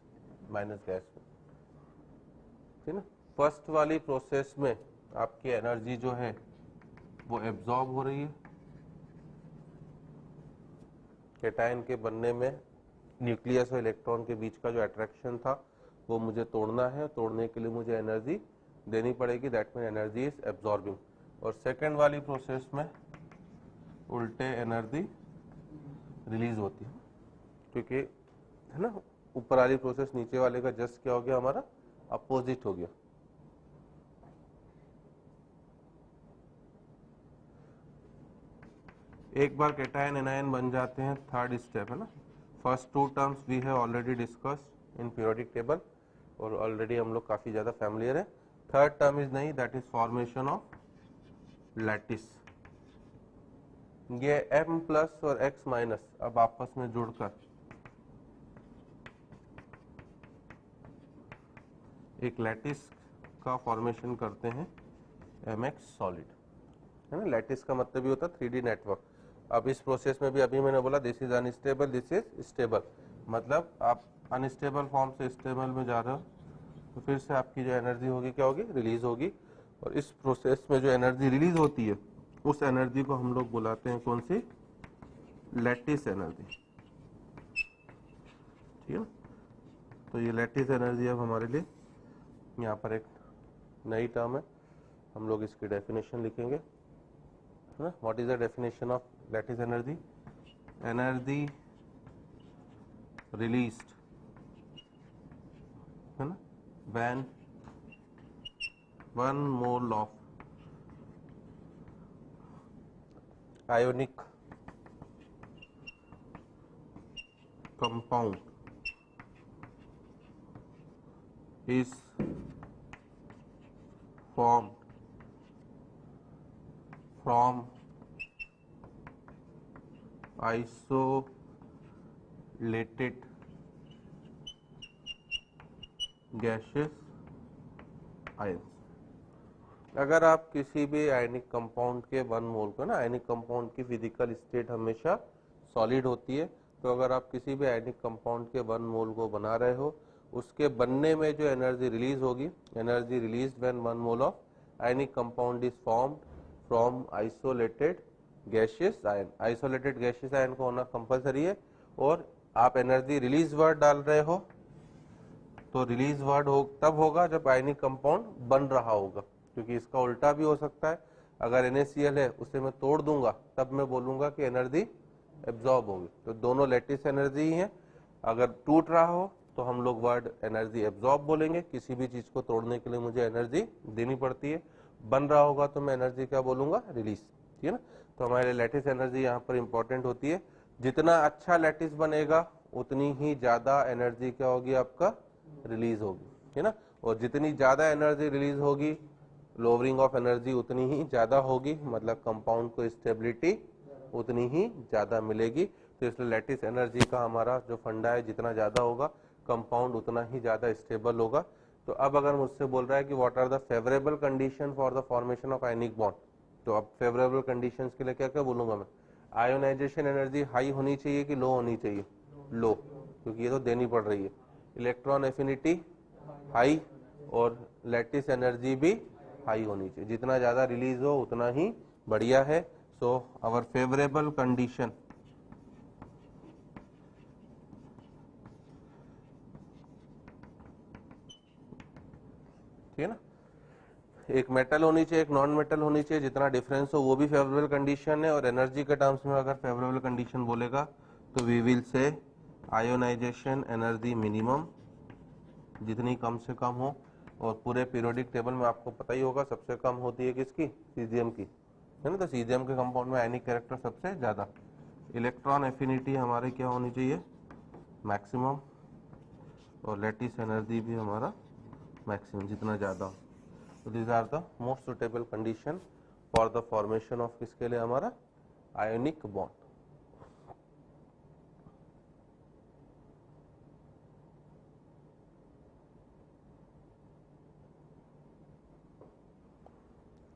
[SPEAKER 1] माइनस गैस में, ठीक है। फर्स्ट वाली प्रोसेस में आपकी एनर्जी जो है वो एब्जॉर्ब हो रही है। केटायन के बनने में न्यूक्लियस और इलेक्ट्रॉन के बीच का जो अट्रैक्शन था वो मुझे तोड़ना है, तोड़ने के लिए मुझे एनर्जी देनी पड़ेगी, that mean energy is absorbing. और सेकेंड वाली प्रोसेस में उल्टे एनर्जी रिलीज होती है, क्योंकि है ना ऊपर वाली प्रोसेस नीचे वाले का जस्ट क्या हो गया? हमारा अपोजिट हो गया। एक बार केटायन एनायन बन जाते हैं, थर्ड स्टेप है ना, first 2 terms we have already discussed in periodic table और ऑलरेडी हम लोग काफी ज्यादा फैमिलियर है। थर्ड टर्म इज नहीं, that is formation of lattice. ये m प्लस और x माइनस अब आपस में जुड़कर एक लैटिस का फॉर्मेशन करते हैं mx सॉलिड, है ना। लैटिस का मतलब भी होता है 3D नेटवर्क। अब इस प्रोसेस में भी अभी मैंने बोला this is unstable, this is stable, मतलब आप अनस्टेबल फॉर्म से स्टेबल में जा रहे हो तो फिर से आपकी जो एनर्जी होगी क्या होगी? रिलीज होगी। और इस प्रोसेस में जो एनर्जी रिलीज होती है उस एनर्जी को हम लोग बुलाते हैं कौन सी? लैटिस एनर्जी, ठीक है। तो ये लैटिस एनर्जी अब हमारे लिए यहाँ पर एक नई टर्म है, हम लोग इसकी डेफिनेशन लिखेंगे, है ना। What is the definition of lattice energy? Energy released, है ना, when 1 mole of ionic compound is formed from isolated gaseous ions। अगर आप किसी भी आयनिक कंपाउंड के 1 मोल को ना, आयनिक कंपाउंड की फिजिकल स्टेट हमेशा सॉलिड होती है, तो अगर आप किसी भी आयनिक कंपाउंड के 1 मोल को बना रहे हो उसके बनने में जो एनर्जी रिलीज होगी, energy release when 1 mole of ionic compound is formed from isolated gaseous ion. Isolated gaseous ion को होना कंपलसरी है। और आप एनर्जी रिलीज वर्ड डाल रहे हो तो रिलीज वर्ड तब होगा जब आयनिक कंपाउंड बन रहा होगा, क्योंकि इसका उल्टा भी हो सकता है। अगर NaCl है उसे मैं तोड़ दूंगा तब मैं बोलूंगा कि एनर्जी एब्जॉर्ब होगी। तो दोनों लैटिस एनर्जी ही है। अगर टूट रहा हो तो हम लोग वर्ड एनर्जी एब्जॉर्ब बोलेंगे, किसी भी चीज को तोड़ने के लिए मुझे एनर्जी देनी पड़ती है। बन रहा होगा तो मैं एनर्जी क्या बोलूंगा? रिलीज, ठीक है ना। तो हमारे लैटिस एनर्जी यहाँ पर इंपॉर्टेंट होती है। जितना अच्छा लैटिस बनेगा उतनी ही ज्यादा एनर्जी क्या होगी आपका रिलीज होगी, है ना। और जितनी ज्यादा एनर्जी रिलीज होगी, लोअरिंग ऑफ एनर्जी उतनी ही ज्यादा होगी, मतलब कंपाउंड को स्टेबिलिटी उतनी ही ज्यादा मिलेगी। तो इसलिए लैटिस एनर्जी का हमारा जो फंडा है, जितना ज्यादा होगा कंपाउंड उतना ही ज्यादा स्टेबल होगा। तो अब अगर मुझसे बोल रहा है कि what are the favourable condition for the formation of ionic bond, तो अब फेवरेबल कंडीशंस के लिए क्या क्या बोलूंगा मैं। आयोनाइजेशन एनर्जी हाई होनी चाहिए कि लो होनी चाहिए, लो, क्योंकि ये तो देनी पड़ रही है। इलेक्ट्रॉन एफिनिटी हाई और लैटिस एनर्जी भी हाई होनी चाहिए, जितना ज्यादा रिलीज हो उतना ही बढ़िया है। सो आवर फेवरेबल कंडीशन ठीक है ना, एक मेटल होनी चाहिए, एक नॉन मेटल होनी चाहिए, जितना डिफरेंस हो वो भी फेवरेबल कंडीशन है। और एनर्जी के टर्म्स में अगर फेवरेबल कंडीशन बोलेगा तो we will say ionization energy minimum, जितनी कम से कम हो। और पूरे पीरियोडिक टेबल में आपको पता ही होगा सबसे कम होती है किसकी, सीजियम की, है ना। तो सीजियम के कंपाउंड में आयनिक कैरेक्टर सबसे ज्यादा। इलेक्ट्रॉन एफिनिटी हमारे क्या होनी चाहिए, मैक्सिमम। और लैटिस एनर्जी भी हमारा मैक्सिमम, जितना ज्यादा हो। So these are the most suitable condition for the formation of किसके लिए हमारा ionic bond.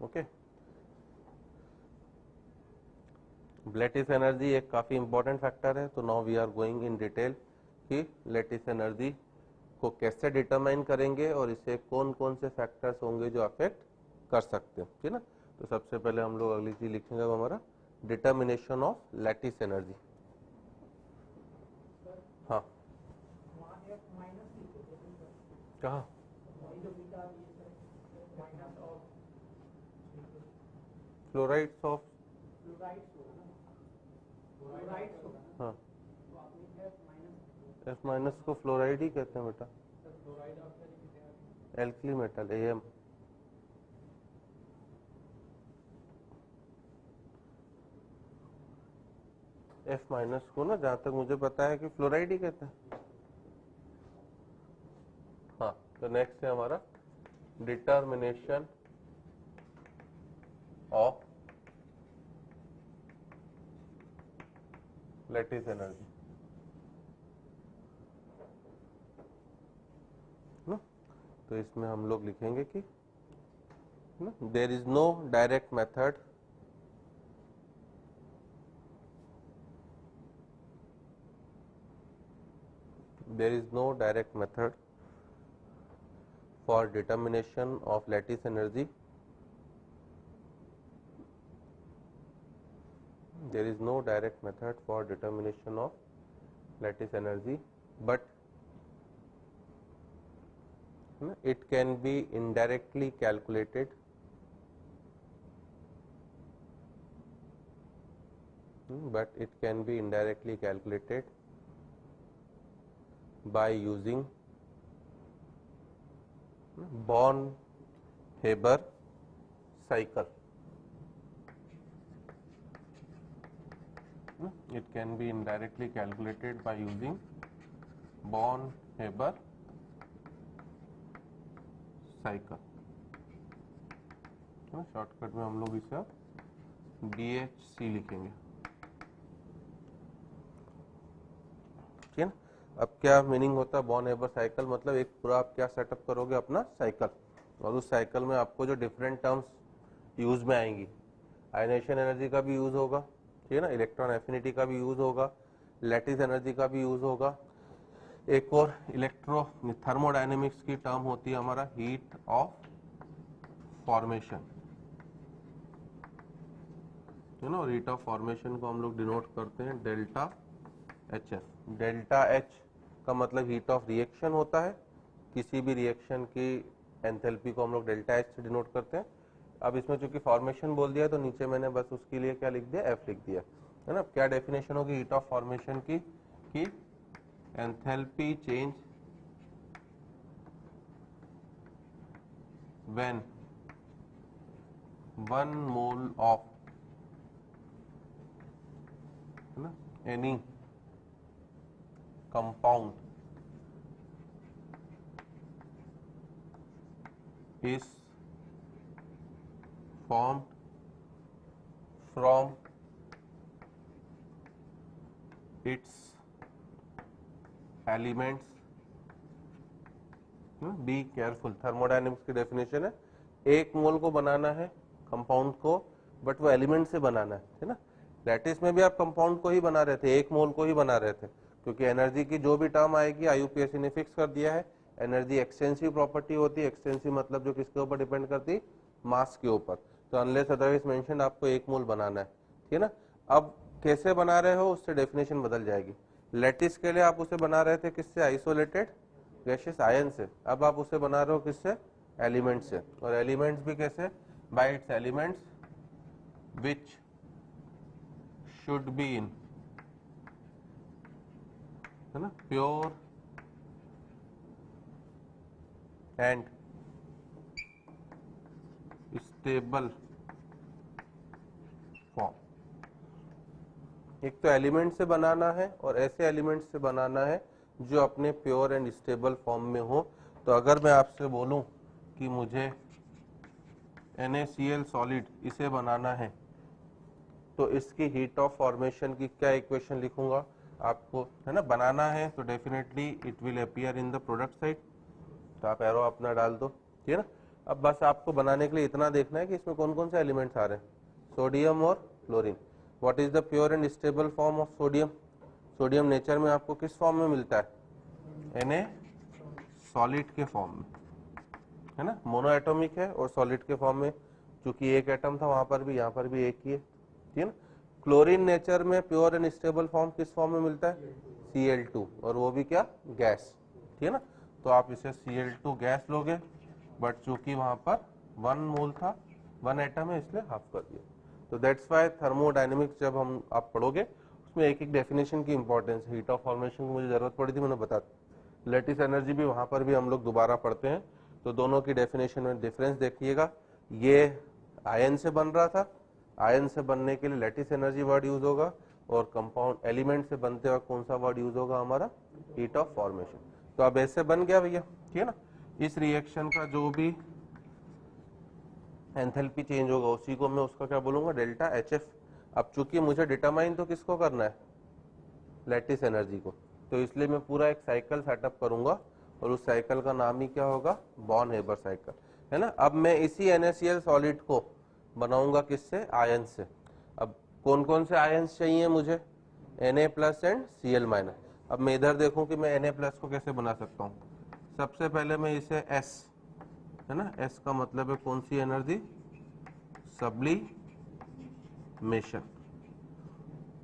[SPEAKER 1] Okay. Lattice energy एक काफी इंपॉर्टेंट फैक्टर है। तो now we are going in detail कि लैटिस एनर्जी को कैसे डिटरमाइन करेंगे और इसे कौन कौन से फैक्टर्स होंगे जो अफेक्ट कर सकते हैं, ठीक है ना। तो सबसे पहले हम लोग अगली चीज लिखेंगे वो हमारा डिटर्मिनेशन ऑफ लैटिस एनर्जी। हाँ, कहाँ फ्लोराइड्स ऑफ, हाँ एफ माइनस को फ्लोराइड ही कहते हैं बेटा, alkali metal M. F minus को ना जहां तक मुझे पता है कि फ्लोराइड ही कहते हैं। हाँ, तो नेक्स्ट है हमारा डिटर्मिनेशन ऑफ लैटिस एनर्जी ना। तो इसमें हम लोग लिखेंगे कि there is no direct method for determination of lattice energy. There is no direct method for determination of lattice energy, but it can be indirectly calculated by using Born-Haber cycle. It can be indirectly calculated by using Born-Haber cycle. Shortcut में हम लोग इसे BHC लिखेंगे, ठीक है ना। अब क्या मीनिंग होता है बॉर्न हेबर साइकिल, मतलब एक पूरा आप क्या सेटअप करोगे अपना साइकिल, और उस साइकिल में आपको जो डिफरेंट टर्म्स यूज में आएंगी, आयनेशन एनर्जी का भी यूज होगा, ठीक है ना, इलेक्ट्रॉन एफिनिटी का भी यूज होगा, लैटिस एनर्जी का भी यूज होगा, एक और इलेक्ट्रो थर्मोडायनेमिक्स की टर्म होती है हमारा हीट ऑफ फॉर्मेशन, है ना। और हीट ऑफ फॉर्मेशन को हम लोग डिनोट करते हैं delta H F. Delta H का मतलब हीट ऑफ रिएक्शन होता है, किसी भी रिएक्शन की एंथैल्पी को हम लोग डेल्टा एच से डिनोट करते हैं। अब इसमें चूंकि फॉर्मेशन बोल दिया तो नीचे मैंने बस उसके लिए क्या लिख दिया, एफ लिख दिया, है ना। क्या डेफिनेशन होगी हीट ऑफ फॉर्मेशन की, कि enthalpy change when 1 mole of, है ना, any compound is formed from its elements. Be careful, thermodynamics की डेफिनेशन है, एक मोल को बनाना है कंपाउंड को, बट वो एलिमेंट से बनाना है ना। लैटिस में भी आप कंपाउंड को ही बना रहे थे, एक मोल को ही बना रहे थे, क्योंकि एनर्जी की जो भी टर्म आएगी आईयूपीएससी ने फिक्स कर दिया है, एनर्जी एक्सटेंसिव प्रॉपर्टी होती है। एक्सटेंसिव मतलब जो किसके ऊपर डिपेंड करती है, मास के ऊपर। तो अनलेस अदरवाइज मेंशन आपको एक मोल बनाना है, ठीक है ना। अब कैसे बना रहे हो उससे डेफिनेशन बदल जाएगी। लैटिस के लिए आप उसे बना रहे थे किससे, आइसोलेटेड गैसियस आयन से, अब आप उसे बना रहे हो किससे, एलिमेंट से। और एलिमेंट्स भी कैसे, bye it's elements which should be in, है ना, प्योर एंड स्टेबल फॉर्म। एक तो एलिमेंट से बनाना है और ऐसे एलिमेंट से बनाना है जो अपने प्योर एंड स्टेबल फॉर्म में हो। तो अगर मैं आपसे बोलूं कि मुझे NaCl सॉलिड इसे बनाना है, तो इसकी हीट ऑफ फॉर्मेशन की क्या इक्वेशन लिखूंगा आपको, है ना, बनाना है तो definitely it will appear in the product side. तो आप एरो अपना डाल दो, ठीक है ना। अब बस आपको बनाने के लिए इतना देखना है कि इसमें कौन कौन से एलिमेंट्स आ रहे हैं, सोडियम और chlorine. What is the pure and stable form of sodium, sodium nature में आपको किस फॉर्म में मिलता है, Na सॉलिड के फॉर्म में, है ना, मोनो एटॉमिक है और सॉलिड के फॉर्म में, चूंकि एक एटम था वहां पर भी, यहाँ पर भी एक ही है, ठीक है ना। क्लोरीन नेचर में प्योर एंड स्टेबल फॉर्म किस फॉर्म में मिलता है, Cl2, और वो भी क्या, गैस, ठीक है ना। तो आप इसे Cl2 गैस लोगे, बट चूंकि वहां पर 1 मोल था, 1 एटम है, इसलिए हाफ कर दिया। तो दैट्स वाई थर्मोडायनेमिक्स जब हम आप पढ़ोगे उसमें एक एक डेफिनेशन की इंपॉर्टेंस, हीट ऑफ फॉर्मेशन की मुझे जरूरत पड़ी थी, मैंने बता, लैटिस एनर्जी भी वहां पर भी हम लोग दोबारा पढ़ते हैं। तो दोनों की डेफिनेशन में डिफरेंस देखिएगा। ये आयन से बन रहा था, आयन से बनने के लिए लैटिस एनर्जी वर्ड यूज होगा, और कंपाउंड एलिमेंट से बनते वक्त कौन सा वर्ड यूज होगा हमारा, हीट ऑफ फॉर्मेशन। तो अब ऐसे बन गया भैया, ठीक है ना। इस रिएक्शन का जो भी एंथैल्पी चेंज होगा उसी को मैं उसका क्या बोलूंगा, डेल्टा HF। अब चूंकि मुझे डिटरमाइन तो किसको करना है, लैटिस एनर्जी को, तो इसलिए मैं पूरा एक साइकिल सेटअप करूंगा, और उस साइकिल का नाम ही क्या होगा, बॉर्न हेबर साइकिल, है ना। अब मैं इसी NaCl सॉलिड को बनाऊंगा किससे, आयन से। अब कौन कौन से आयन्स चाहिए मुझे, Na+ एंड Cl-। अब मैं इधर देखूं कि मैं Na+ को कैसे बना सकता हूं। सबसे पहले मैं इसे S, है ना, S का मतलब है कौन सी एनर्जी, सब्लिमेशन,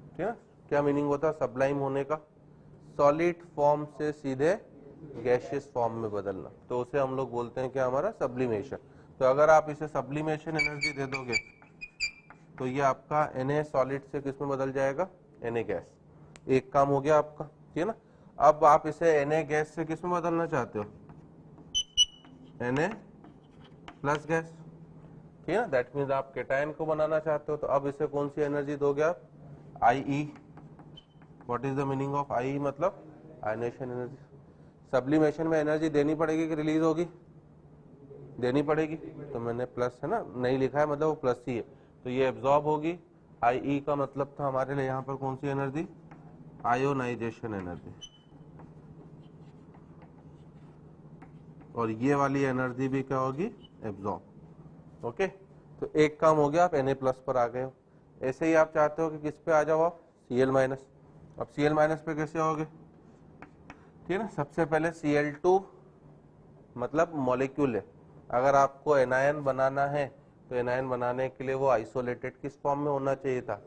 [SPEAKER 1] ठीक है ना। क्या मीनिंग होता है सब्लाइम होने का, सॉलिड फॉर्म से सीधे गैसियस फॉर्म में बदलना, तो उसे हम लोग बोलते हैं क्या, हमारा सब्लिमेशन। तो अगर आप इसे सब्लिमेशन एनर्जी दे दोगे तो ये आपका Na सॉलिड से किस में बदल जाएगा, Na गैस। एक काम हो गया आपका, ठीक है ना। अब आप इसे Na गैस से किस में बदलना चाहते हो, Na+ गैस, ठीक है ना। दैट मीन्स आप केटायन को बनाना चाहते हो, तो अब इसे कौन सी एनर्जी दोगे आप, IE। What is the meaning of IE, मतलब आयनेशन एनर्जी। सब्लिमेशन में एनर्जी देनी पड़ेगी कि रिलीज होगी, देनी पड़ेगी, तो मैंने प्लस, है ना, नहीं लिखा है, मतलब वो प्लस ही है, तो ये एब्जॉर्ब होगी। IE का मतलब था हमारे लिए यहाँ पर कौन सी एनर्जी, आयोनाइजेशन एनर्जी, और ये वाली एनर्जी भी क्या होगी, एब्जॉर्ब। ओके, तो एक काम हो गया, आप Na+ पर आ गए हो। ऐसे ही आप चाहते हो कि किस पे आ जाओ आप, Cl-। अब Cl- पे कैसे आओगे, ठीक है ना। सबसे पहले Cl2 मतलब मॉलिक्यूल है, अगर आपको एनायन बनाना है तो एनायन बनाने के लिए वो आइसोलेटेड किस फॉर्म में होना चाहिए था,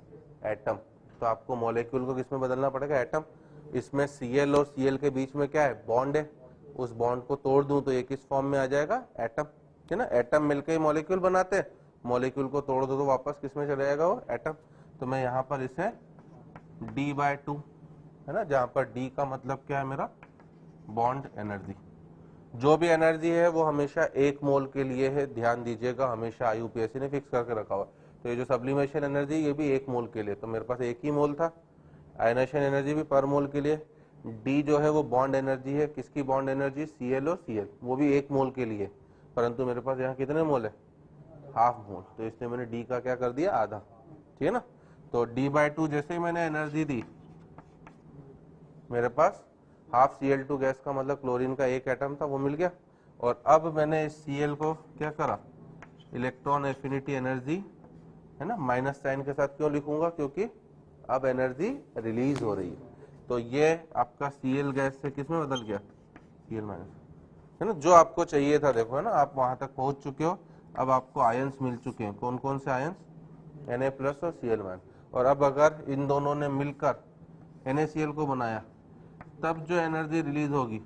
[SPEAKER 1] एटम। तो आपको मॉलिक्यूल को किस में बदलना पड़ेगा, एटम। इसमें Cl और Cl के बीच में क्या है, बॉन्ड है, उस बॉन्ड को तोड़ दूं तो ये किस फॉर्म में आ जाएगा, एटम, ठीक है ना। एटम मिलकर ही मॉलिक्यूल बनाते हैं, मॉलिक्यूल को तोड़ दो तो वापस किस में चले जाएगा, वो एटम। तो मैं यहाँ पर इसे D/2, है ना, जहां पर D का मतलब क्या है मेरा, बॉन्ड एनर्जी। जो भी एनर्जी है वो हमेशा 1 मोल के लिए है, ध्यान दीजिएगा, हमेशा IUPAC ने फिक्स करके रखा हुआ। तो ये जो सब्लिमेशन एनर्जी ये भी 1 मोल के लिए, तो मेरे पास 1 ही मोल था। आयनेशन एनर्जी भी पर मोल के लिए, डी जो है वो बॉन्ड एनर्जी है, किसकी बॉन्ड एनर्जी, Cl और Cl, वो भी 1 मोल के लिए, परंतु मेरे पास यहाँ कितने मोल है, हाफ मोल, तो इसलिए मैंने डी का क्या कर दिया, आधा, ठीक है ना। तो D/2 जैसे ही मैंने एनर्जी दी, मेरे पास हाफ Cl2 गैस का मतलब क्लोरीन का एक एटम था वो मिल गया, और अब मैंने इस Cl को क्या करा, इलेक्ट्रॉन एफिनिटी एनर्जी है ना, माइनस साइन के साथ क्यों लिखूंगा, क्योंकि अब एनर्जी रिलीज हो रही है, तो ये आपका Cl गैस से किस में बदल गया, Cl माइनस, है ना, जो आपको चाहिए था। देखो है ना, आप वहां तक पहुंच चुके हो, अब आपको आयंस मिल चुके हैं, कौन कौन से आयंस, Na+ और Cl माइनस, और अब अगर इन दोनों ने मिलकर NaCl को बनाया, तब जो एनर्जी रिलीज होगी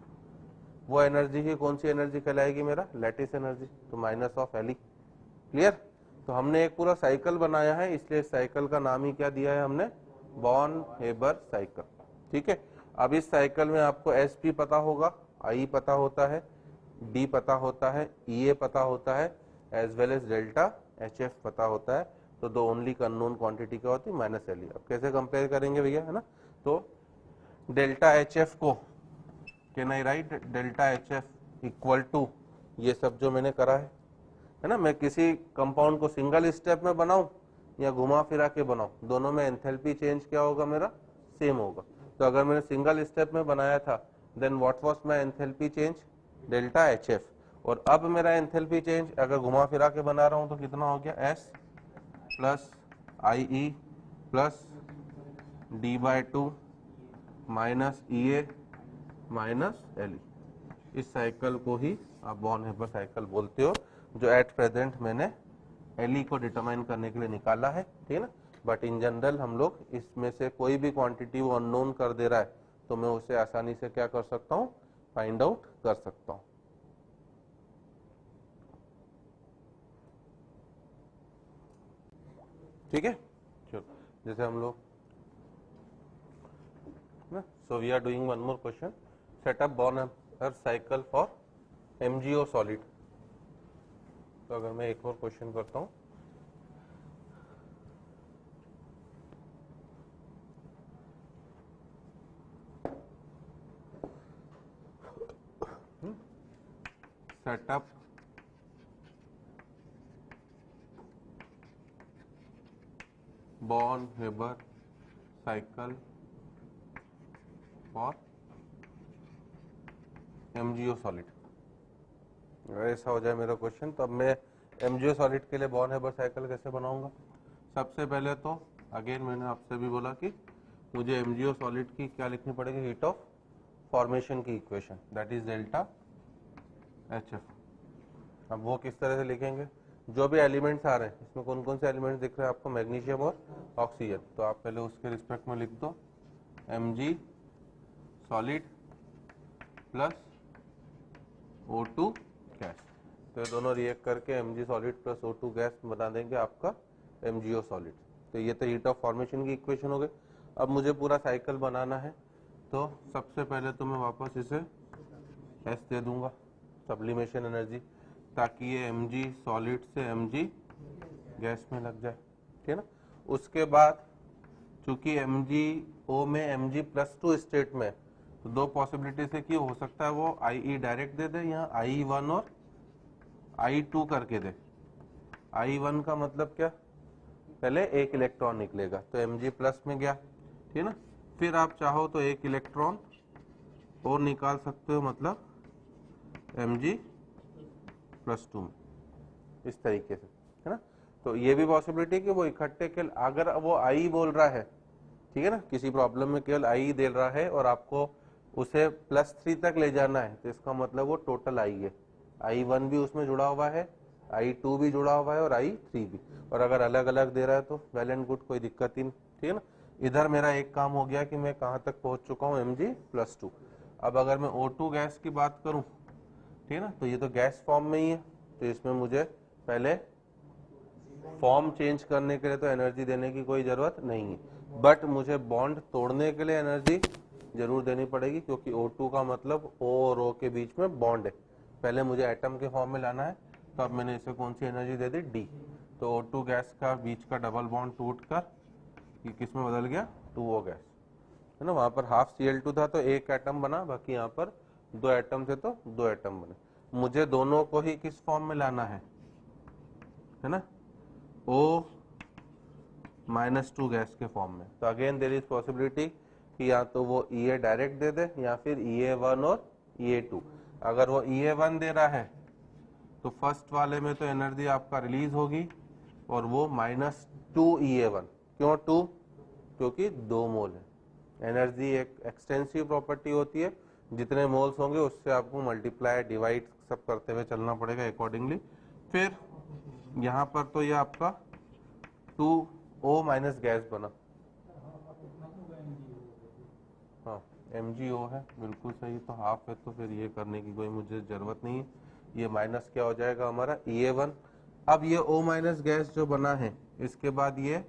[SPEAKER 1] वो एनर्जी ही कौन सी एनर्जी कहलाएगी, मेरा लैटिस एनर्जी, तो माइनस ऑफ Li, क्लियर। तो हमने एक पूरा साइकिल बनाया है, इसलिए साइकिल का नाम ही क्या दिया है हमने, बॉर्न हेबर साइकिल, ठीक है। अब इस साइकिल में आपको Sp पता होगा, I पता होता है, D पता होता है, Ea पता होता है, as well as delta HF पता होता है, तो दो ओनली अननोन क्वांटिटी क्या होती है, -Le। अब कैसे कंपेयर करेंगे भैया, है ना, तो डेल्टा HF को can I write, delta HF equal to ये सब जो मैंने करा है ना, मैं किसी कंपाउंड को सिंगल स्टेप में बनाऊं या घुमा फिरा के बनाऊं, दोनों में एंथैल्पी चेंज क्या होगा, मेरा सेम होगा। तो अगर मैंने सिंगल स्टेप में बनाया था, then what was my enthalpy change, delta HF, और अब मेरा एंथैल्पी चेंज अगर घुमा फिरा के बना रहा हूं तो कितना हो गया, S plus IE plus D/2 minus EA minus Li। इस साइकिल को ही आप बॉर्न हेबर साइकिल बोलते हो, जो एट प्रेजेंट मैंने Li को डिटरमाइन करने के लिए निकाला है, ठीक है ना। बट इन जनरल हम लोग इसमें से कोई भी क्वांटिटी वो अननोन कर दे रहा है, तो मैं उसे आसानी से क्या कर सकता हूँ, फाइंड आउट कर सकता हूँ। ठीक है, चलो जैसे हम लोग ना, so we are doing one more question, set up Born Haber cycle for MgO solid. तो अगर मैं एक और क्वेश्चन करता हूँ, set up Born Haber cycle for MgO solid. अगर ऐसा हो जाए मेरा क्वेश्चन, तो अब मैं MgO सॉलिड के लिए बॉर्न हेबर साइकिल कैसे बनाऊंगा। सबसे पहले तो अगेन मैंने आपसे भी बोला कि मुझे MgO सॉलिड की क्या लिखनी पड़ेगी, हीट ऑफ फॉर्मेशन की equation, that is delta HF। अब वो किस तरह से लिखेंगे, जो भी एलिमेंट्स आ रहे हैं, इसमें कौन कौन से एलिमेंट्स दिख रहे हैं आपको, मैग्नीशियम और ऑक्सीजन, तो आप पहले उसके रिस्पेक्ट में लिख दो Mg solid plus O2 gas, तो ये दोनों रिएक्ट करके Mg solid plus O2 gas बना देंगे आपका MgO सॉलिड। तो ये तो हीट ऑफ फॉर्मेशन की इक्वेशन हो गई। अब मुझे पूरा साइकिल बनाना है, तो सबसे पहले तो मैं वापस इसे S दे दूंगा, सब्लिमेशन एनर्जी, ताकि ये Mg सॉलिड से Mg गैस में लग जाए, ठीक है ना। उसके बाद चूंकि MgO में Mg+2 स्टेट में, तो दो पॉसिबिलिटी से कि हो सकता है वो IE डायरेक्ट दे दे, यहाँ IE1 और I2 करके दे। I1 का मतलब क्या, पहले एक इलेक्ट्रॉन निकलेगा, तो Mg+ में गया, ठीक है ना। फिर आप चाहो तो एक इलेक्ट्रॉन और निकाल सकते हो, मतलब Mg+2 में, इस तरीके से, है ना। तो ये भी पॉसिबिलिटी कि वो इकट्ठे के, अगर वो I बोल रहा है, ठीक है ना, किसी प्रॉब्लम में केवल I दे रहा है और आपको उसे +3 तक ले जाना है, तो इसका मतलब वो टोटल I है, I1 भी उसमें जुड़ा हुआ है, I2 भी जुड़ा हुआ है और I3 भी, और अगर अलग अलग दे रहा है तो वेल एंड गुड, कोई दिक्कत ही नहीं, ठीक है ना। इधर मेरा एक काम हो गया कि मैं कहाँ तक पहुंच चुका हूँ, Mg+2। अब अगर मैं O2 गैस की बात करूं, ठीक है ना, तो ये तो गैस फॉर्म में ही है, तो इसमें मुझे पहले फॉर्म चेंज करने के लिए तो एनर्जी देने की कोई जरूरत नहीं है, बट मुझे बॉन्ड तोड़ने के लिए एनर्जी जरूर देनी पड़ेगी, क्योंकि O2 का मतलब O और O के बीच में बॉन्ड है, पहले मुझे एटम के फॉर्म में लाना है, तो अब मैंने इसे कौन सी एनर्जी दे दी, D। तो O2 गैस का बीच का डबल बॉन्ड टूट कर ये किस में बदल गया, 2O गैस, है ना, वहां पर हाफ Cl2 था तो एक एटम बना, बाकी यहाँ पर 2 एटम थे तो 2 एटम बने। मुझे दोनों को ही किस फॉर्म में लाना है ना, O-2 गैस के फॉर्म में। तो अगेन देयर इज पॉसिबिलिटी कि या तो वो Ea डायरेक्ट दे दे या फिर Ea1 और Ea2। अगर वो Ea1 दे रहा है तो फर्स्ट वाले में तो एनर्जी आपका रिलीज होगी और वो -2 Ea1। क्यों 2? क्योंकि 2 मोल है। एनर्जी एक एक्सटेंसिव प्रॉपर्टी होती है, जितने मोल्स होंगे उससे आपको मल्टीप्लाई डिवाइड सब करते हुए चलना पड़ेगा अकॉर्डिंगली। फिर यहाँ पर तो ये आपका 2O माइनस गैस बना, हाँ MgO है, बिल्कुल सही। तो हाफ है तो फिर ये करने की कोई मुझे जरूरत नहीं है। ये माइनस क्या हो जाएगा हमारा Ea1। अब ये O माइनस गैस जो बना है, इसके बाद ये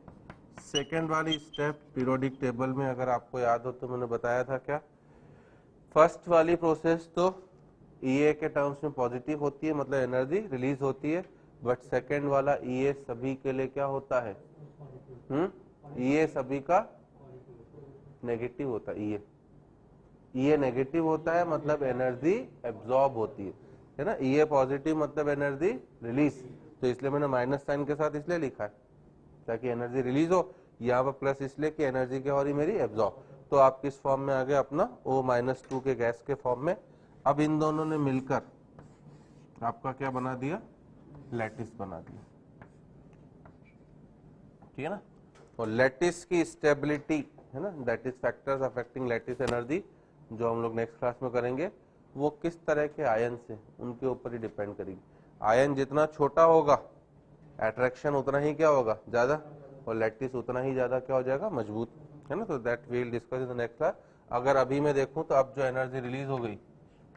[SPEAKER 1] सेकेंड वाली स्टेप पीरियोडिक टेबल में अगर आपको याद हो तो मैंने बताया था क्या, फर्स्ट वाली प्रोसेस तो Ea के टर्म्स में पॉजिटिव होती है, मतलब एनर्जी रिलीज होती है, बट सेकेंड वाला Ea सभी के लिए क्या होता है, Ea सभी का नेगेटिव होता है। Ea नेगेटिव होता है मतलब एनर्जी एब्जॉर्ब होती है ना। Ea पॉजिटिव मतलब एनर्जी रिलीज, तो इसलिए मैंने माइनस साइन के साथ इसलिए लिखा है ताकि एनर्जी रिलीज हो, यहाँ पर प्लस इसलिए कि एनर्जी क्या हो रही मेरी एब्जॉर्ब। तो आप किस फॉर्म में आ गए अपना O-2 के गैस के फॉर्म में। अब इन दोनों ने मिलकर आपका क्या बना दिया, लैटिस बना दिया, ठीक है ना। और लैटिस की स्टेबिलिटी है ना, that is factors affecting lattice energy, जो हम लोग नेक्स्ट क्लास में करेंगे, वो किस तरह के आयन से उनके ऊपर ही डिपेंड करेगी। आयन जितना छोटा होगा अट्रैक्शन उतना ही क्या होगा ज्यादा, और लैटिस उतना ही ज्यादा क्या हो जाएगा मजबूत, है ना। तो that we will discuss in the next class. अगर अभी मैं देखूं तो अब जो एनर्जी रिलीज हो गई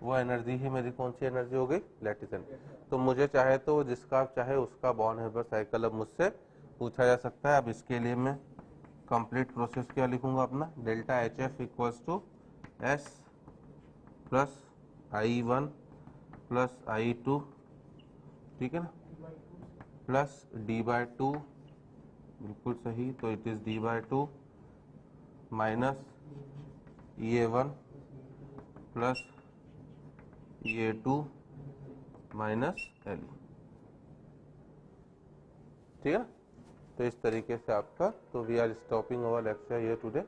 [SPEAKER 1] वो एनर्जी ही मेरी कौन सी एनर्जी हो गई, लैटिस एनर्जी। तो मुझे चाहे तो जिसका चाहे उसका बॉर्न हेबर साइकिल अब मुझसे पूछा जा सकता है। अब इसके लिए मैं कंप्लीट प्रोसेस क्या लिखूंगा अपना, delta HF equals to S plus I1 plus I2, ठीक है ना, प्लस D/2, बिल्कुल सही। तो it is D/2 minus Ea1 plus Ea2 minus L, ठीक है ना। तो इस तरीके से आपका, तो we are stopping our lecture here today.